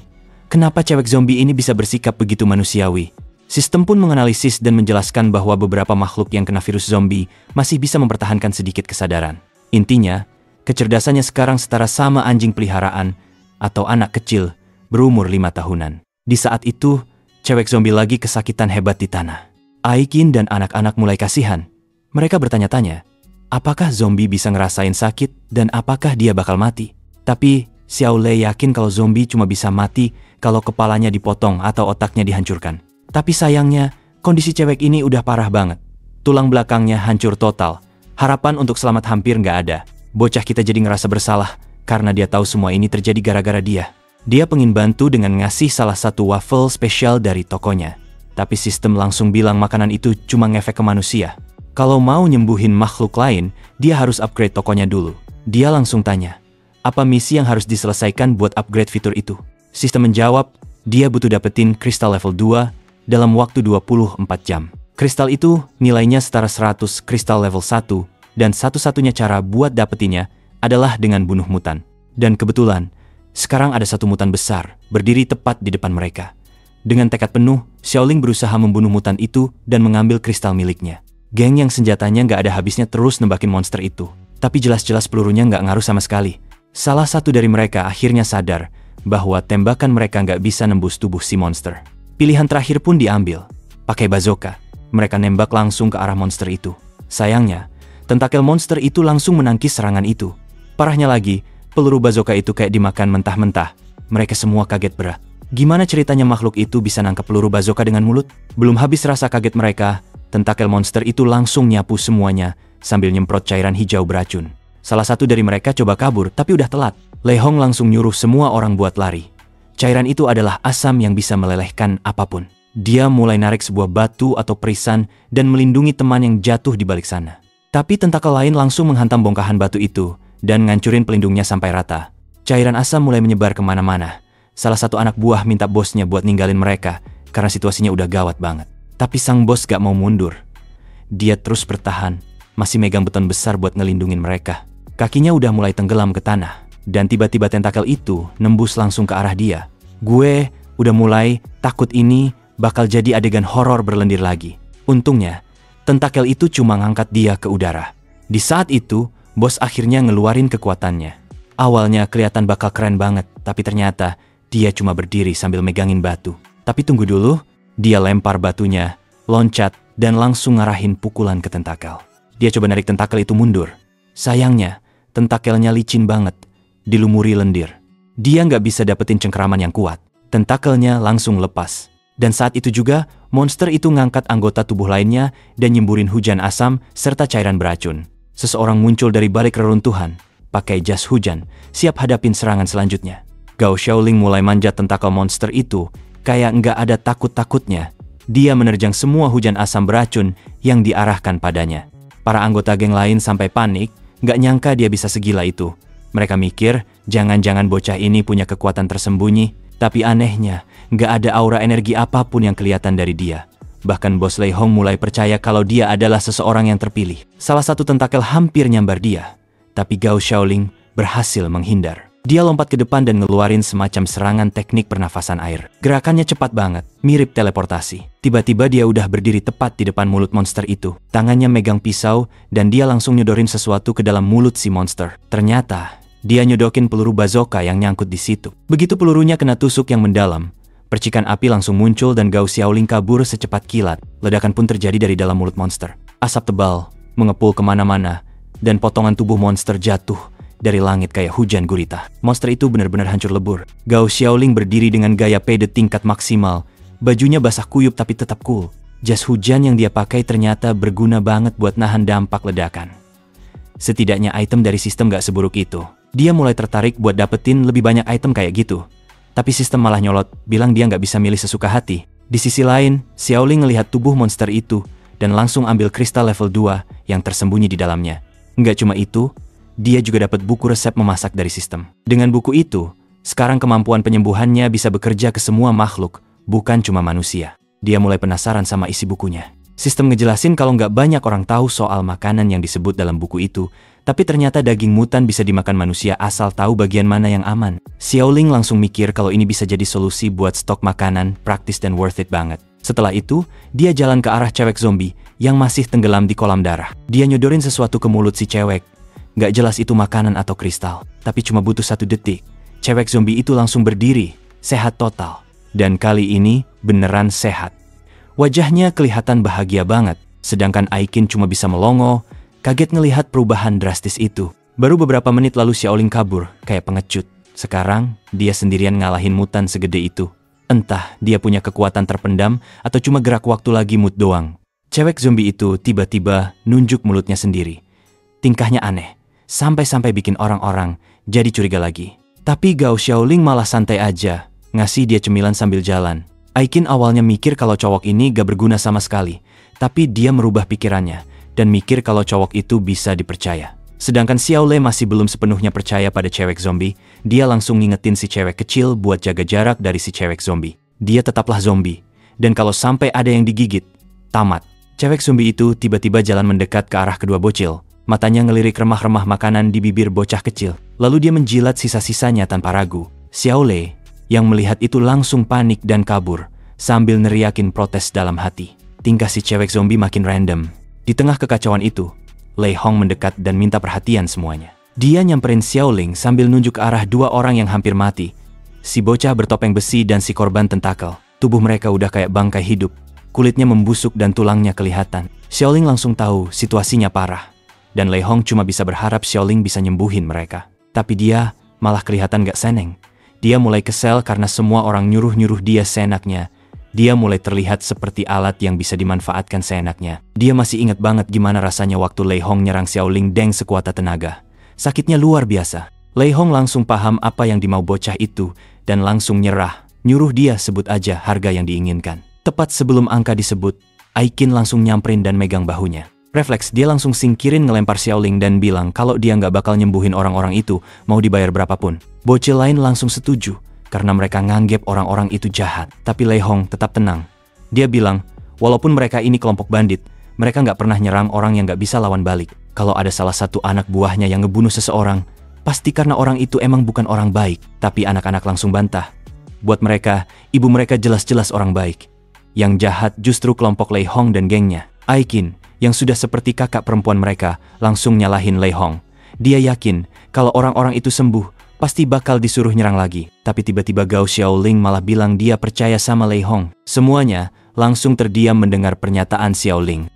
Kenapa cewek zombie ini bisa bersikap begitu manusiawi? Sistem pun menganalisis dan menjelaskan bahwa beberapa makhluk yang kena virus zombie masih bisa mempertahankan sedikit kesadaran. Intinya, kecerdasannya sekarang setara sama anjing peliharaan atau anak kecil berumur 5 tahunan. Di saat itu, cewek zombie lagi kesakitan hebat di tanah. Aikin dan anak-anak mulai kasihan. Mereka bertanya-tanya, apakah zombie bisa ngerasain sakit dan apakah dia bakal mati? Tapi Xiaole yakin kalau zombie cuma bisa mati kalau kepalanya dipotong atau otaknya dihancurkan. Tapi sayangnya, kondisi cewek ini udah parah banget. Tulang belakangnya hancur total. Harapan untuk selamat hampir nggak ada. Bocah kita jadi ngerasa bersalah karena dia tahu semua ini terjadi gara-gara dia. Dia pengen bantu dengan ngasih salah satu waffle spesial dari tokonya. Tapi sistem langsung bilang makanan itu cuma ngefek ke manusia. Kalau mau nyembuhin makhluk lain, dia harus upgrade tokonya dulu. Dia langsung tanya, apa misi yang harus diselesaikan buat upgrade fitur itu? Sistem menjawab, dia butuh dapetin kristal level 2 dalam waktu 24 jam. Kristal itu nilainya setara 100 kristal level 1 dan satu-satunya cara buat dapetinnya adalah dengan bunuh mutan. Dan kebetulan, sekarang ada satu mutan besar berdiri tepat di depan mereka. Dengan tekad penuh, Xiaoling berusaha membunuh mutan itu dan mengambil kristal miliknya. Geng yang senjatanya nggak ada habisnya terus nembakin monster itu. Tapi jelas-jelas pelurunya nggak ngaruh sama sekali. Salah satu dari mereka akhirnya sadar bahwa tembakan mereka nggak bisa nembus tubuh si monster. Pilihan terakhir pun diambil. Pakai bazooka, mereka nembak langsung ke arah monster itu. Sayangnya, tentakel monster itu langsung menangkis serangan itu. Parahnya lagi, peluru bazooka itu kayak dimakan mentah-mentah. Mereka semua kaget berat. Gimana ceritanya makhluk itu bisa nangkap peluru bazooka dengan mulut? Belum habis rasa kaget mereka, tentakel monster itu langsung nyapu semuanya sambil nyemprot cairan hijau beracun. Salah satu dari mereka coba kabur, tapi udah telat. Lei Hong langsung nyuruh semua orang buat lari. Cairan itu adalah asam yang bisa melelehkan apapun. Dia mulai narik sebuah batu atau perisan dan melindungi teman yang jatuh di balik sana. Tapi tentakel lain langsung menghantam bongkahan batu itu dan ngancurin pelindungnya sampai rata. Cairan asam mulai menyebar kemana-mana. Salah satu anak buah minta bosnya buat ninggalin mereka karena situasinya udah gawat banget. Tapi sang bos gak mau mundur. Dia terus bertahan, masih megang beton besar buat ngelindungin mereka. Kakinya udah mulai tenggelam ke tanah. Dan tiba-tiba tentakel itu nembus langsung ke arah dia. Gue udah mulai takut ini bakal jadi adegan horor berlendir lagi. Untungnya, tentakel itu cuma ngangkat dia ke udara. Di saat itu, bos akhirnya ngeluarin kekuatannya. Awalnya kelihatan bakal keren banget, tapi ternyata dia cuma berdiri sambil megangin batu. Tapi tunggu dulu, dia lempar batunya, loncat, dan langsung ngarahin pukulan ke tentakel. Dia coba narik tentakel itu mundur. Sayangnya, tentakelnya licin banget. Dilumuri lendir. Dia nggak bisa dapetin cengkeraman yang kuat. Tentakelnya langsung lepas. Dan saat itu juga, monster itu ngangkat anggota tubuh lainnya dan nyemburin hujan asam serta cairan beracun. Seseorang muncul dari balik reruntuhan, pakai jas hujan, siap hadapin serangan selanjutnya. Gao Xiaoling mulai manjat tentakel monster itu, kayak nggak ada takut-takutnya. Dia menerjang semua hujan asam beracun yang diarahkan padanya. Para anggota geng lain sampai panik, nggak nyangka dia bisa segila itu. Mereka mikir, jangan-jangan bocah ini punya kekuatan tersembunyi, tapi anehnya, nggak ada aura energi apapun yang kelihatan dari dia. Bahkan bos Lei Hong mulai percaya kalau dia adalah seseorang yang terpilih. Salah satu tentakel hampir nyambar dia, tapi Gao Xiaoling berhasil menghindar. Dia lompat ke depan dan ngeluarin semacam serangan teknik pernafasan air. Gerakannya cepat banget, mirip teleportasi. Tiba-tiba dia udah berdiri tepat di depan mulut monster itu. Tangannya megang pisau dan dia langsung nyodorin sesuatu ke dalam mulut si monster. Ternyata, dia nyodokin peluru bazooka yang nyangkut di situ. Begitu pelurunya kena tusuk yang mendalam, percikan api langsung muncul dan Gao Xiaoling kabur secepat kilat. Ledakan pun terjadi dari dalam mulut monster. Asap tebal mengepul kemana-mana dan potongan tubuh monster jatuh dari langit kayak hujan gurita. Monster itu benar-benar hancur lebur. Gao Xiaoling berdiri dengan gaya pede tingkat maksimal. Bajunya basah kuyup tapi tetap cool. Jas hujan yang dia pakai ternyata berguna banget buat nahan dampak ledakan. Setidaknya item dari sistem gak seburuk itu. Dia mulai tertarik buat dapetin lebih banyak item kayak gitu. Tapi sistem malah nyolot, bilang dia nggak bisa milih sesuka hati. Di sisi lain, Xiaoling ngelihat tubuh monster itu dan langsung ambil kristal level 2 yang tersembunyi di dalamnya. Nggak cuma itu, dia juga dapat buku resep memasak dari sistem. Dengan buku itu, sekarang kemampuan penyembuhannya bisa bekerja ke semua makhluk, bukan cuma manusia. Dia mulai penasaran sama isi bukunya. Sistem ngejelasin kalau nggak banyak orang tahu soal makanan yang disebut dalam buku itu, tapi ternyata daging mutan bisa dimakan manusia asal tahu bagian mana yang aman. Xiaoling langsung mikir kalau ini bisa jadi solusi buat stok makanan, praktis dan worth it banget. Setelah itu, dia jalan ke arah cewek zombie yang masih tenggelam di kolam darah. Dia nyodorin sesuatu ke mulut si cewek. Nggak jelas itu makanan atau kristal, tapi cuma butuh 1 detik. Cewek zombie itu langsung berdiri, sehat total. Dan kali ini beneran sehat. Wajahnya kelihatan bahagia banget, sedangkan Aikin cuma bisa melongo, kaget ngelihat perubahan drastis itu. Baru beberapa menit lalu Xiaoling kabur, kayak pengecut. Sekarang, dia sendirian ngalahin mutan segede itu. Entah dia punya kekuatan terpendam atau cuma gerak waktu lagi mood doang. Cewek zombie itu tiba-tiba nunjuk mulutnya sendiri. Tingkahnya aneh, sampai-sampai bikin orang-orang jadi curiga lagi. Tapi Gao Xiaoling malah santai aja, ngasih dia cemilan sambil jalan. Aikin awalnya mikir kalau cowok ini gak berguna sama sekali, tapi dia merubah pikirannya dan mikir kalau cowok itu bisa dipercaya. Sedangkan Xiaole masih belum sepenuhnya percaya pada cewek zombie, dia langsung ngingetin si cewek kecil buat jaga jarak dari si cewek zombie. Dia tetaplah zombie, dan kalau sampai ada yang digigit, tamat. Cewek zombie itu tiba-tiba jalan mendekat ke arah kedua bocil. Matanya ngelirik remah-remah makanan di bibir bocah kecil. Lalu dia menjilat sisa-sisanya tanpa ragu. Xiaole yang melihat itu langsung panik dan kabur, sambil neriakin protes dalam hati. Tingkah si cewek zombie makin random. Di tengah kekacauan itu, Lei Hong mendekat dan minta perhatian semuanya. Dia nyamperin Xiaoling sambil nunjuk ke arah 2 orang yang hampir mati. Si bocah bertopeng besi dan si korban tentakel. Tubuh mereka udah kayak bangkai hidup. Kulitnya membusuk dan tulangnya kelihatan. Xiaoling langsung tahu situasinya parah. Dan Lei Hong cuma bisa berharap Xiaoling bisa nyembuhin mereka. Tapi dia malah kelihatan gak seneng. Dia mulai kesel karena semua orang nyuruh-nyuruh dia seenaknya. Dia mulai terlihat seperti alat yang bisa dimanfaatkan seenaknya. Dia masih ingat banget gimana rasanya waktu Lei Hong nyerang Xiaoling Deng sekuat tenaga. Sakitnya luar biasa. Lei Hong langsung paham apa yang dimau bocah itu dan langsung nyerah. Nyuruh dia sebut aja harga yang diinginkan. Tepat sebelum angka disebut, Aikin langsung nyamperin dan megang bahunya. Refleks dia langsung singkirin ngelempar Xiaoling dan bilang kalau dia nggak bakal nyembuhin orang-orang itu mau dibayar berapapun. Bocil lain langsung setuju karena mereka nganggep orang-orang itu jahat. Tapi Lei Hong tetap tenang. Dia bilang walaupun mereka ini kelompok bandit, mereka nggak pernah nyerang orang yang nggak bisa lawan balik. Kalau ada salah satu anak buahnya yang ngebunuh seseorang, pasti karena orang itu emang bukan orang baik. Tapi anak-anak langsung bantah. Buat mereka, ibu mereka jelas-jelas orang baik. Yang jahat justru kelompok Lei Hong dan gengnya. Aikin yang sudah seperti kakak perempuan mereka, langsung nyalahin Lei Hong. Dia yakin kalau orang-orang itu sembuh, pasti bakal disuruh nyerang lagi. Tapi tiba-tiba Gao Xiaoling malah bilang dia percaya sama Lei Hong. Semuanya langsung terdiam mendengar pernyataan Xiaoling.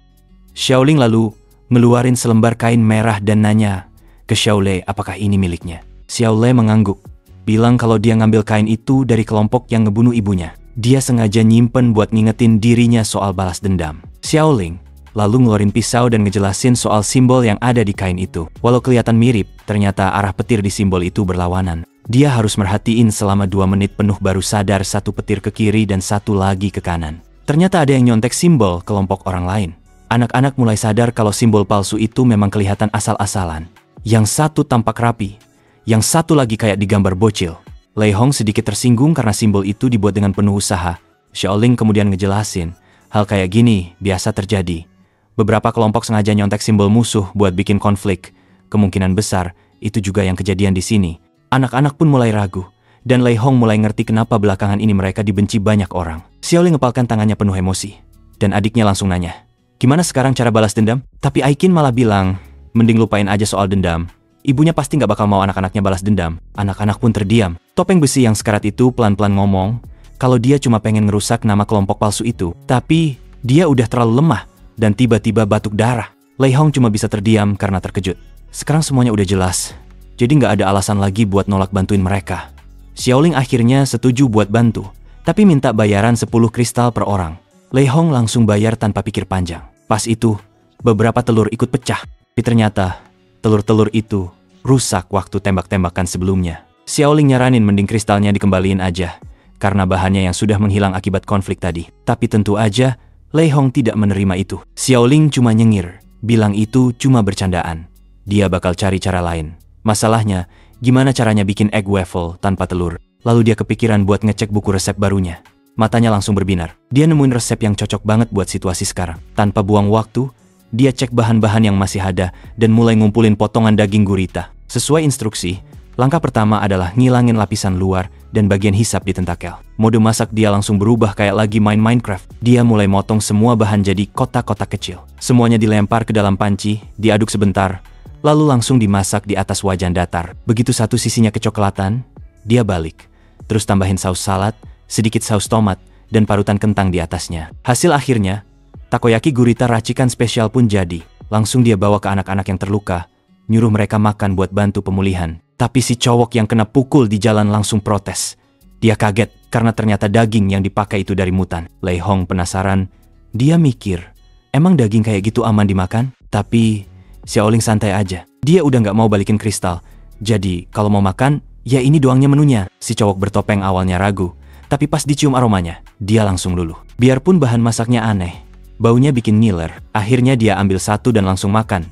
Xiaoling lalu ngeluarin selembar kain merah dan nanya ke Xiaole apakah ini miliknya. Xiaole mengangguk, bilang kalau dia ngambil kain itu dari kelompok yang ngebunuh ibunya. Dia sengaja nyimpen buat ngingetin dirinya soal balas dendam. Xiaoling lalu ngeluarin pisau dan ngejelasin soal simbol yang ada di kain itu. Walau kelihatan mirip, ternyata arah petir di simbol itu berlawanan. Dia harus merhatiin selama 2 menit penuh baru sadar 1 petir ke kiri dan 1 lagi ke kanan. Ternyata ada yang nyontek simbol kelompok orang lain. Anak-anak mulai sadar kalau simbol palsu itu memang kelihatan asal-asalan. Yang satu tampak rapi, yang satu lagi kayak digambar bocil. Lei Hong sedikit tersinggung karena simbol itu dibuat dengan penuh usaha. Xiaoling kemudian ngejelasin, hal kayak gini biasa terjadi. Beberapa kelompok sengaja nyontek simbol musuh buat bikin konflik. Kemungkinan besar, itu juga yang kejadian di sini. Anak-anak pun mulai ragu, dan Lei Hong mulai ngerti kenapa belakangan ini mereka dibenci banyak orang. Xiaoling ngepalkan tangannya penuh emosi, dan adiknya langsung nanya, gimana sekarang cara balas dendam? Tapi Aikin malah bilang, mending lupain aja soal dendam. Ibunya pasti nggak bakal mau anak-anaknya balas dendam. Anak-anak pun terdiam. Topeng besi yang sekarat itu pelan-pelan ngomong, kalau dia cuma pengen ngerusak nama kelompok palsu itu. Tapi, dia udah terlalu lemah. Dan tiba-tiba batuk darah. Lei Hong cuma bisa terdiam karena terkejut. Sekarang semuanya udah jelas, jadi nggak ada alasan lagi buat nolak bantuin mereka. Xiaoling akhirnya setuju buat bantu, tapi minta bayaran 10 kristal per orang. Lei Hong langsung bayar tanpa pikir panjang. Pas itu, beberapa telur ikut pecah. Tapi ternyata, telur-telur itu rusak waktu tembak-tembakan sebelumnya. Xiaoling nyaranin mending kristalnya dikembaliin aja, karena bahannya yang sudah menghilang akibat konflik tadi. Tapi tentu aja, Lei Hong tidak menerima itu. Xiaoling cuma nyengir, bilang itu cuma bercandaan. Dia bakal cari cara lain. Masalahnya, gimana caranya bikin egg waffle tanpa telur? Lalu dia kepikiran buat ngecek buku resep barunya. Matanya langsung berbinar. Dia nemuin resep yang cocok banget buat situasi sekarang. Tanpa buang waktu, dia cek bahan-bahan yang masih ada dan mulai ngumpulin potongan daging gurita. Sesuai instruksi, langkah pertama adalah ngilangin lapisan luar dan bagian hisap di tentakel. Mode masak dia langsung berubah kayak lagi main Minecraft. Dia mulai motong semua bahan jadi kotak-kotak kecil. Semuanya dilempar ke dalam panci, diaduk sebentar, lalu langsung dimasak di atas wajan datar. Begitu satu sisinya kecoklatan, dia balik. Terus tambahin saus salad, sedikit saus tomat, dan parutan kentang di atasnya. Hasil akhirnya, takoyaki gurita racikan spesial pun jadi. Langsung dia bawa ke anak-anak yang terluka, nyuruh mereka makan buat bantu pemulihan. Tapi si cowok yang kena pukul di jalan langsung protes. Dia kaget karena ternyata daging yang dipakai itu dari mutan. Lei Hong penasaran. Dia mikir, emang daging kayak gitu aman dimakan? Tapi Xiaoling santai aja. Dia udah nggak mau balikin kristal. Jadi kalau mau makan, ya ini doangnya menunya. Si cowok bertopeng awalnya ragu, tapi pas dicium aromanya, dia langsung luluh. Biarpun bahan masaknya aneh, baunya bikin ngiler. Akhirnya dia ambil satu dan langsung makan.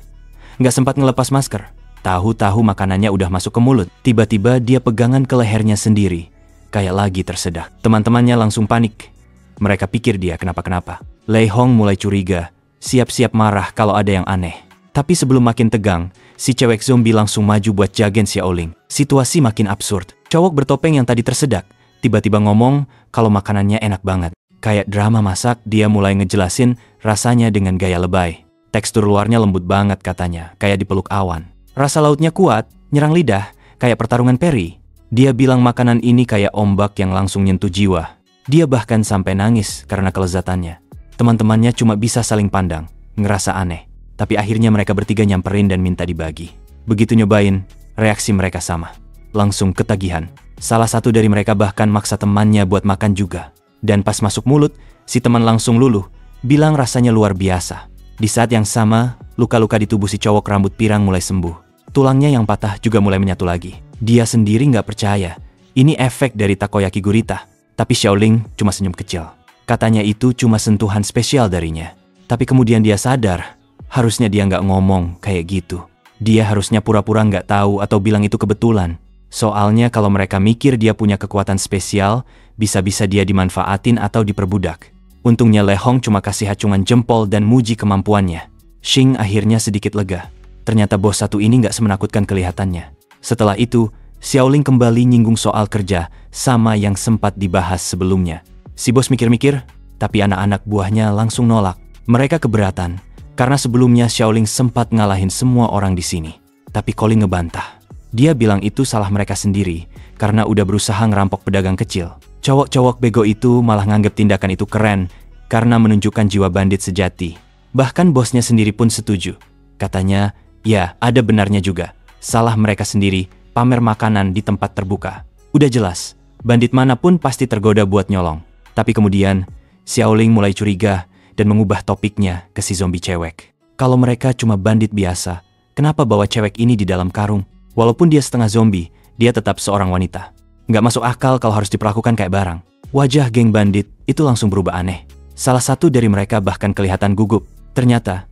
Nggak sempat ngelepas masker. Tahu-tahu makanannya udah masuk ke mulut. Tiba-tiba dia pegangan ke lehernya sendiri, kayak lagi tersedak. Teman-temannya langsung panik. Mereka pikir dia kenapa-kenapa. Lei Hong mulai curiga, siap-siap marah kalau ada yang aneh. Tapi sebelum makin tegang, si cewek zombie langsung maju buat jagain Xiaoling. Situasi makin absurd. Cowok bertopeng yang tadi tersedak, tiba-tiba ngomong kalau makanannya enak banget. Kayak drama masak, dia mulai ngejelasin rasanya dengan gaya lebay. Tekstur luarnya lembut banget katanya, kayak dipeluk awan. Rasa lautnya kuat, nyerang lidah, kayak pertarungan peri. Dia bilang makanan ini kayak ombak yang langsung nyentuh jiwa. Dia bahkan sampai nangis karena kelezatannya. Teman-temannya cuma bisa saling pandang, ngerasa aneh. Tapi akhirnya mereka bertiga nyamperin dan minta dibagi. Begitu nyobain, reaksi mereka sama. Langsung ketagihan. Salah satu dari mereka bahkan maksa temannya buat makan juga. Dan pas masuk mulut, si teman langsung luluh, bilang rasanya luar biasa. Di saat yang sama, luka-luka di tubuh si cowok rambut pirang mulai sembuh. Tulangnya yang patah juga mulai menyatu lagi. Dia sendiri nggak percaya. Ini efek dari takoyaki gurita. Tapi Xiaoling cuma senyum kecil. Katanya itu cuma sentuhan spesial darinya. Tapi kemudian dia sadar, harusnya dia nggak ngomong kayak gitu. Dia harusnya pura-pura nggak tahu atau bilang itu kebetulan. Soalnya kalau mereka mikir dia punya kekuatan spesial, bisa-bisa dia dimanfaatin atau diperbudak. Untungnya Lei Hong cuma kasih acungan jempol dan muji kemampuannya. Xing akhirnya sedikit lega. Ternyata bos satu ini nggak semenakutkan kelihatannya. Setelah itu, Xiaoling kembali nyinggung soal kerja sama yang sempat dibahas sebelumnya. Si bos mikir-mikir, tapi anak-anak buahnya langsung nolak. Mereka keberatan. Karena sebelumnya Xiaoling sempat ngalahin semua orang di sini. Tapi Colin ngebantah. Dia bilang itu salah mereka sendiri, karena udah berusaha ngerampok pedagang kecil. Cowok-cowok bego itu malah nganggep tindakan itu keren, karena menunjukkan jiwa bandit sejati. Bahkan bosnya sendiri pun setuju. Katanya, ya ada benarnya juga. Salah mereka sendiri, pamer makanan di tempat terbuka. Udah jelas, bandit manapun pasti tergoda buat nyolong. Tapi kemudian, Xiaoling mulai curiga, dan mengubah topiknya ke si zombie cewek. Kalau mereka cuma bandit biasa, kenapa bawa cewek ini di dalam karung? Walaupun dia setengah zombie, dia tetap seorang wanita. Nggak masuk akal kalau harus diperlakukan kayak barang. Wajah geng bandit itu langsung berubah aneh. Salah satu dari mereka bahkan kelihatan gugup. Ternyata,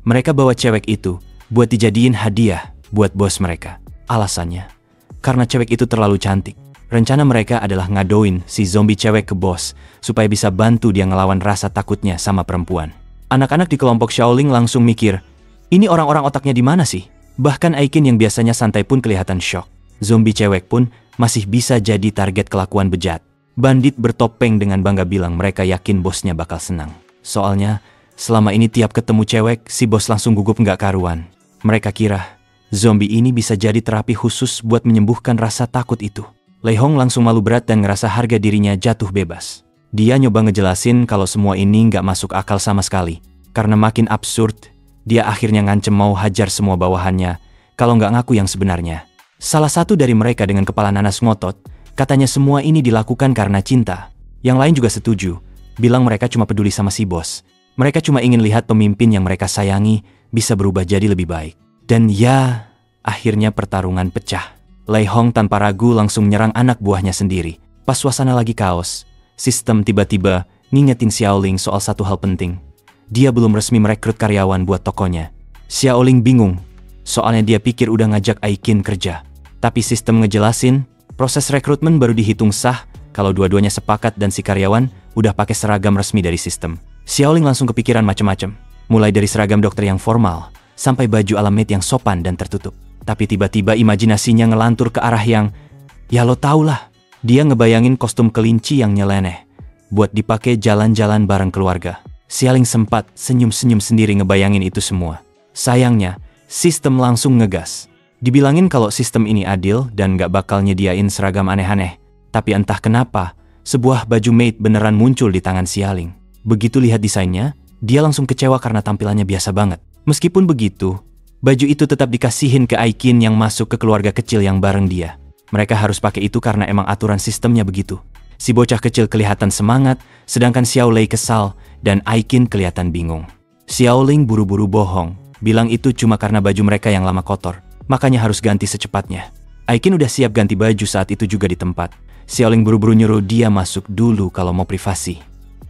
mereka bawa cewek itu buat dijadiin hadiah buat bos mereka. Alasannya, karena cewek itu terlalu cantik. Rencana mereka adalah ngadoin si zombie cewek ke bos, supaya bisa bantu dia ngelawan rasa takutnya sama perempuan. Anak-anak di kelompok Xiaoling langsung mikir, ini orang-orang otaknya di mana sih? Bahkan Aikin yang biasanya santai pun kelihatan shock. Zombie cewek pun masih bisa jadi target kelakuan bejat. Bandit bertopeng dengan bangga bilang mereka yakin bosnya bakal senang. Soalnya, selama ini tiap ketemu cewek, si bos langsung gugup nggak karuan. Mereka kira, zombie ini bisa jadi terapi khusus buat menyembuhkan rasa takut itu. Lei Hong langsung malu berat dan ngerasa harga dirinya jatuh bebas. Dia nyoba ngejelasin kalau semua ini nggak masuk akal sama sekali. Karena makin absurd, dia akhirnya ngancem mau hajar semua bawahannya kalau nggak ngaku yang sebenarnya. Salah satu dari mereka dengan kepala nanas ngotot, katanya semua ini dilakukan karena cinta. Yang lain juga setuju, bilang mereka cuma peduli sama si bos. Mereka cuma ingin lihat pemimpin yang mereka sayangi bisa berubah jadi lebih baik. Dan ya, akhirnya pertarungan pecah. Lei Hong tanpa ragu langsung nyerang anak buahnya sendiri. Pas suasana lagi kaos, sistem tiba-tiba ngingetin Xiaoling soal satu hal penting. Dia belum resmi merekrut karyawan buat tokonya. Xiaoling bingung, soalnya dia pikir udah ngajak Aikin kerja. Tapi sistem ngejelasin, proses rekrutmen baru dihitung sah kalau dua-duanya sepakat dan si karyawan udah pakai seragam resmi dari sistem. Xiaoling langsung kepikiran macem-macem, mulai dari seragam dokter yang formal, sampai baju ala maid yang sopan dan tertutup. Tapi tiba-tiba imajinasinya ngelantur ke arah yang, ya lo tau lah, dia ngebayangin kostum kelinci yang nyeleneh, buat dipakai jalan-jalan bareng keluarga. Xiaoling sempat senyum-senyum sendiri ngebayangin itu semua. Sayangnya, sistem langsung ngegas. Dibilangin kalau sistem ini adil dan gak bakal nyediain seragam aneh-aneh. Tapi entah kenapa, sebuah baju maid beneran muncul di tangan Xiaoling. Begitu lihat desainnya, dia langsung kecewa karena tampilannya biasa banget. Meskipun begitu, baju itu tetap dikasihin ke Aikin yang masuk ke keluarga kecil yang bareng dia. Mereka harus pakai itu karena emang aturan sistemnya begitu. Si bocah kecil kelihatan semangat, sedangkan Xiaolei kesal, dan Aikin kelihatan bingung. Xiaoling buru-buru bohong, bilang itu cuma karena baju mereka yang lama kotor, makanya harus ganti secepatnya. Aikin udah siap ganti baju saat itu juga di tempat. Xiaoling buru-buru nyuruh dia masuk dulu kalau mau privasi.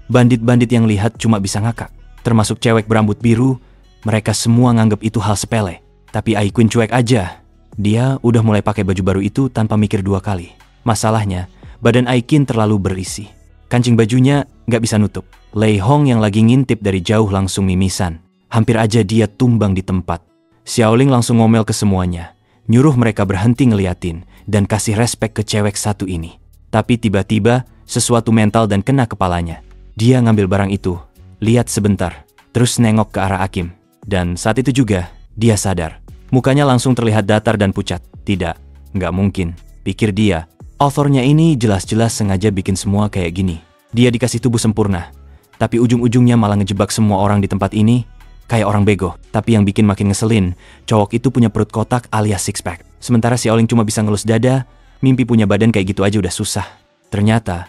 Bandit-bandit yang lihat cuma bisa ngakak, termasuk cewek berambut biru. Mereka semua nganggep itu hal sepele. Tapi Aikin cuek aja. Dia udah mulai pakai baju baru itu tanpa mikir dua kali. Masalahnya, badan Aikin terlalu berisi. Kancing bajunya nggak bisa nutup. Lei Hong yang lagi ngintip dari jauh langsung mimisan. Hampir aja dia tumbang di tempat. Xiaoling langsung ngomel ke semuanya. Nyuruh mereka berhenti ngeliatin dan kasih respek ke cewek satu ini. Tapi tiba-tiba sesuatu mental dan kena kepalanya. Dia ngambil barang itu, lihat sebentar, terus nengok ke arah Akim. Dan saat itu juga, dia sadar. Mukanya langsung terlihat datar dan pucat. Tidak, nggak mungkin, pikir dia. Authornya ini jelas-jelas sengaja bikin semua kayak gini. Dia dikasih tubuh sempurna, tapi ujung-ujungnya malah ngejebak semua orang di tempat ini kayak orang bego. Tapi yang bikin makin ngeselin, cowok itu punya perut kotak alias six pack. Sementara Xiaoling cuma bisa ngelus dada, mimpi punya badan kayak gitu aja udah susah. Ternyata,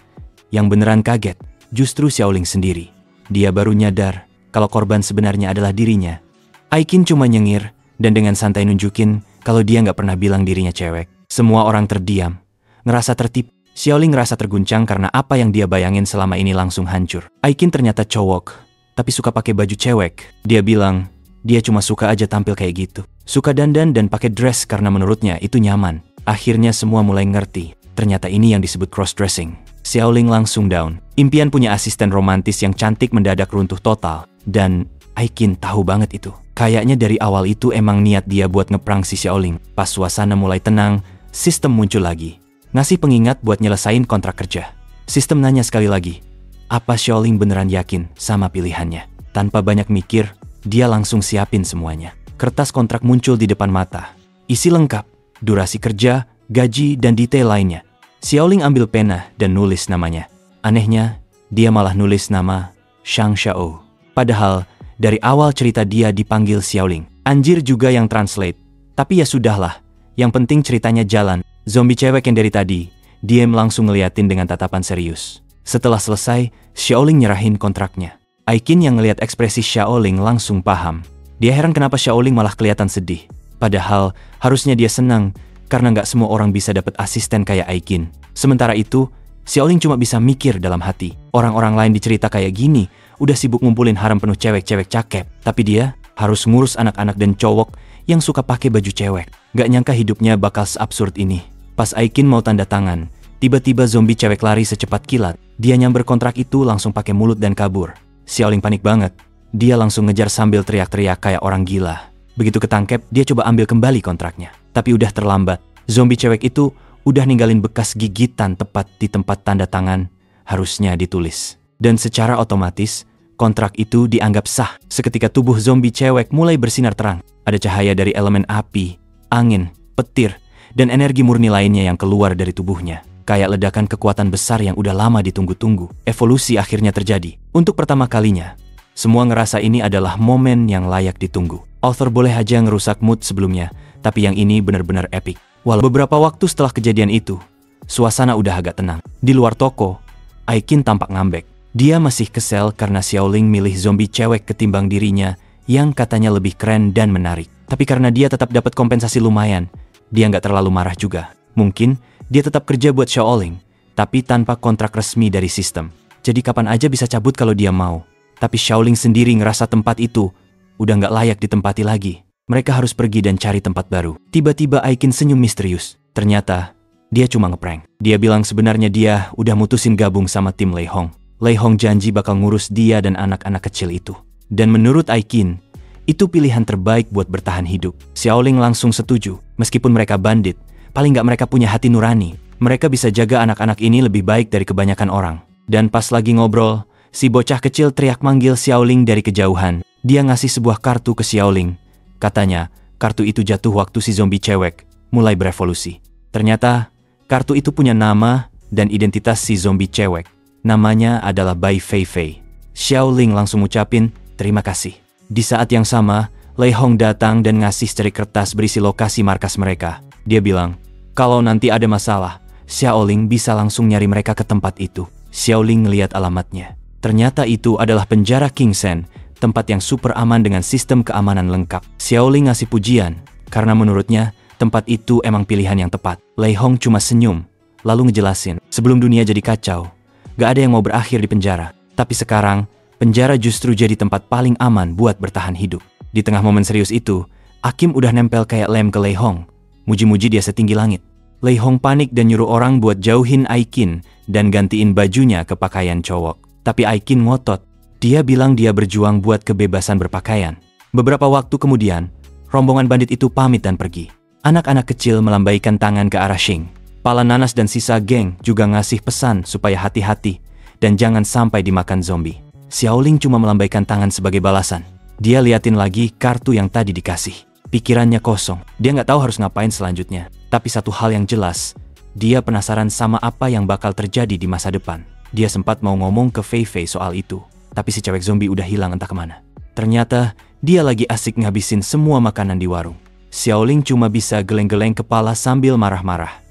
yang beneran kaget, justru Xiaoling sendiri. Dia baru nyadar kalau korban sebenarnya adalah dirinya. Aikin cuma nyengir, dan dengan santai nunjukin kalau dia nggak pernah bilang dirinya cewek. Semua orang terdiam, ngerasa tertipu. Xiaoling ngerasa terguncang karena apa yang dia bayangin selama ini langsung hancur. Aikin ternyata cowok, tapi suka pakai baju cewek. Dia bilang, dia cuma suka aja tampil kayak gitu. Suka dandan dan pakai dress karena menurutnya itu nyaman. Akhirnya semua mulai ngerti, ternyata ini yang disebut cross-dressing. Xiaoling langsung down. Impian punya asisten romantis yang cantik mendadak runtuh total. Dan Aikin tahu banget itu. Kayaknya dari awal itu emang niat dia buat ngeprang si Xiaoling. Pas suasana mulai tenang, sistem muncul lagi. Ngasih pengingat buat nyelesain kontrak kerja. Sistem nanya sekali lagi, apa Xiaoling beneran yakin sama pilihannya? Tanpa banyak mikir, dia langsung siapin semuanya. Kertas kontrak muncul di depan mata. Isi lengkap, durasi kerja, gaji, dan detail lainnya. Xiaoling ambil pena dan nulis namanya. Anehnya, dia malah nulis nama Shang Xiao. Padahal, dari awal cerita dia dipanggil Xiaoling. Anjir juga yang translate. Tapi ya sudahlah, yang penting ceritanya jalan. Zombie cewek yang dari tadi, diem langsung ngeliatin dengan tatapan serius. Setelah selesai, Xiaoling nyerahin kontraknya. Aikin yang ngeliat ekspresi Xiaoling langsung paham. Dia heran kenapa Xiaoling malah kelihatan sedih. Padahal, harusnya dia senang, karena nggak semua orang bisa dapat asisten kayak Aikin. Sementara itu, Xiaoling cuma bisa mikir dalam hati. Orang-orang lain dicerita kayak gini, udah sibuk ngumpulin harem penuh cewek-cewek cakep. Tapi dia harus ngurus anak-anak dan cowok yang suka pakai baju cewek. Gak nyangka hidupnya bakal seabsurd ini. Pas Aikin mau tanda tangan, tiba-tiba zombie cewek lari secepat kilat. Dia nyamber kontrak itu langsung pakai mulut dan kabur. Xiaoling panik banget. Dia langsung ngejar sambil teriak-teriak kayak orang gila. Begitu ketangkep, dia coba ambil kembali kontraknya. Tapi udah terlambat. Zombie cewek itu udah ninggalin bekas gigitan tepat di tempat tanda tangan harusnya ditulis. Dan secara otomatis, kontrak itu dianggap sah. Seketika tubuh zombie cewek mulai bersinar terang. Ada cahaya dari elemen api, angin, petir, dan energi murni lainnya yang keluar dari tubuhnya. Kayak ledakan kekuatan besar yang udah lama ditunggu-tunggu. Evolusi akhirnya terjadi. Untuk pertama kalinya, semua ngerasa ini adalah momen yang layak ditunggu. Author boleh aja ngerusak mood sebelumnya, tapi yang ini benar-benar epic. Walau beberapa waktu setelah kejadian itu, suasana udah agak tenang. Di luar toko, Aikin tampak ngambek. Dia masih kesel karena Xiaoling milih zombie cewek ketimbang dirinya yang katanya lebih keren dan menarik. Tapi karena dia tetap dapat kompensasi lumayan, dia nggak terlalu marah juga. Mungkin dia tetap kerja buat Xiaoling, tapi tanpa kontrak resmi dari sistem. Jadi kapan aja bisa cabut kalau dia mau. Tapi Xiaoling sendiri ngerasa tempat itu udah nggak layak ditempati lagi. Mereka harus pergi dan cari tempat baru. Tiba-tiba Aikin senyum misterius. Ternyata dia cuma ngeprank. Dia bilang sebenarnya dia udah mutusin gabung sama tim Lei Hong. Lei Hong janji bakal ngurus dia dan anak-anak kecil itu. Dan menurut Aikin, itu pilihan terbaik buat bertahan hidup. Xiaoling langsung setuju. Meskipun mereka bandit, paling nggak mereka punya hati nurani. Mereka bisa jaga anak-anak ini lebih baik dari kebanyakan orang. Dan pas lagi ngobrol, si bocah kecil teriak manggil Xiaoling dari kejauhan. Dia ngasih sebuah kartu ke Xiaoling. Katanya, kartu itu jatuh waktu si zombie cewek mulai berevolusi. Ternyata, kartu itu punya nama dan identitas si zombie cewek. Namanya adalah Bai Fei Fei. Xiaoling langsung ucapin terima kasih. Di saat yang sama, Lei Hong datang dan ngasih secari kertas berisi lokasi markas mereka. Dia bilang, kalau nanti ada masalah, Xiaoling bisa langsung nyari mereka ke tempat itu. Xiaoling ngeliat alamatnya. Ternyata itu adalah penjara King Sen, tempat yang super aman dengan sistem keamanan lengkap. Xiaoling ngasih pujian, karena menurutnya, tempat itu emang pilihan yang tepat. Lei Hong cuma senyum, lalu ngejelasin, sebelum dunia jadi kacau, gak ada yang mau berakhir di penjara. Tapi sekarang, penjara justru jadi tempat paling aman buat bertahan hidup. Di tengah momen serius itu, Akim udah nempel kayak lem ke Lei Hong. Muji-muji dia setinggi langit. Lei Hong panik dan nyuruh orang buat jauhin Aikin dan gantiin bajunya ke pakaian cowok. Tapi Aikin ngotot. Dia bilang dia berjuang buat kebebasan berpakaian. Beberapa waktu kemudian, rombongan bandit itu pamit dan pergi. Anak-anak kecil melambaikan tangan ke arah Shing. Pala nanas dan sisa geng juga ngasih pesan supaya hati-hati dan jangan sampai dimakan zombie. Xiaoling cuma melambaikan tangan sebagai balasan. Dia liatin lagi kartu yang tadi dikasih. Pikirannya kosong. Dia nggak tahu harus ngapain selanjutnya. Tapi satu hal yang jelas, dia penasaran sama apa yang bakal terjadi di masa depan. Dia sempat mau ngomong ke Fei Fei soal itu. Tapi si cewek zombie udah hilang entah kemana. Ternyata, dia lagi asik ngabisin semua makanan di warung. Xiaoling cuma bisa geleng-geleng kepala sambil marah-marah.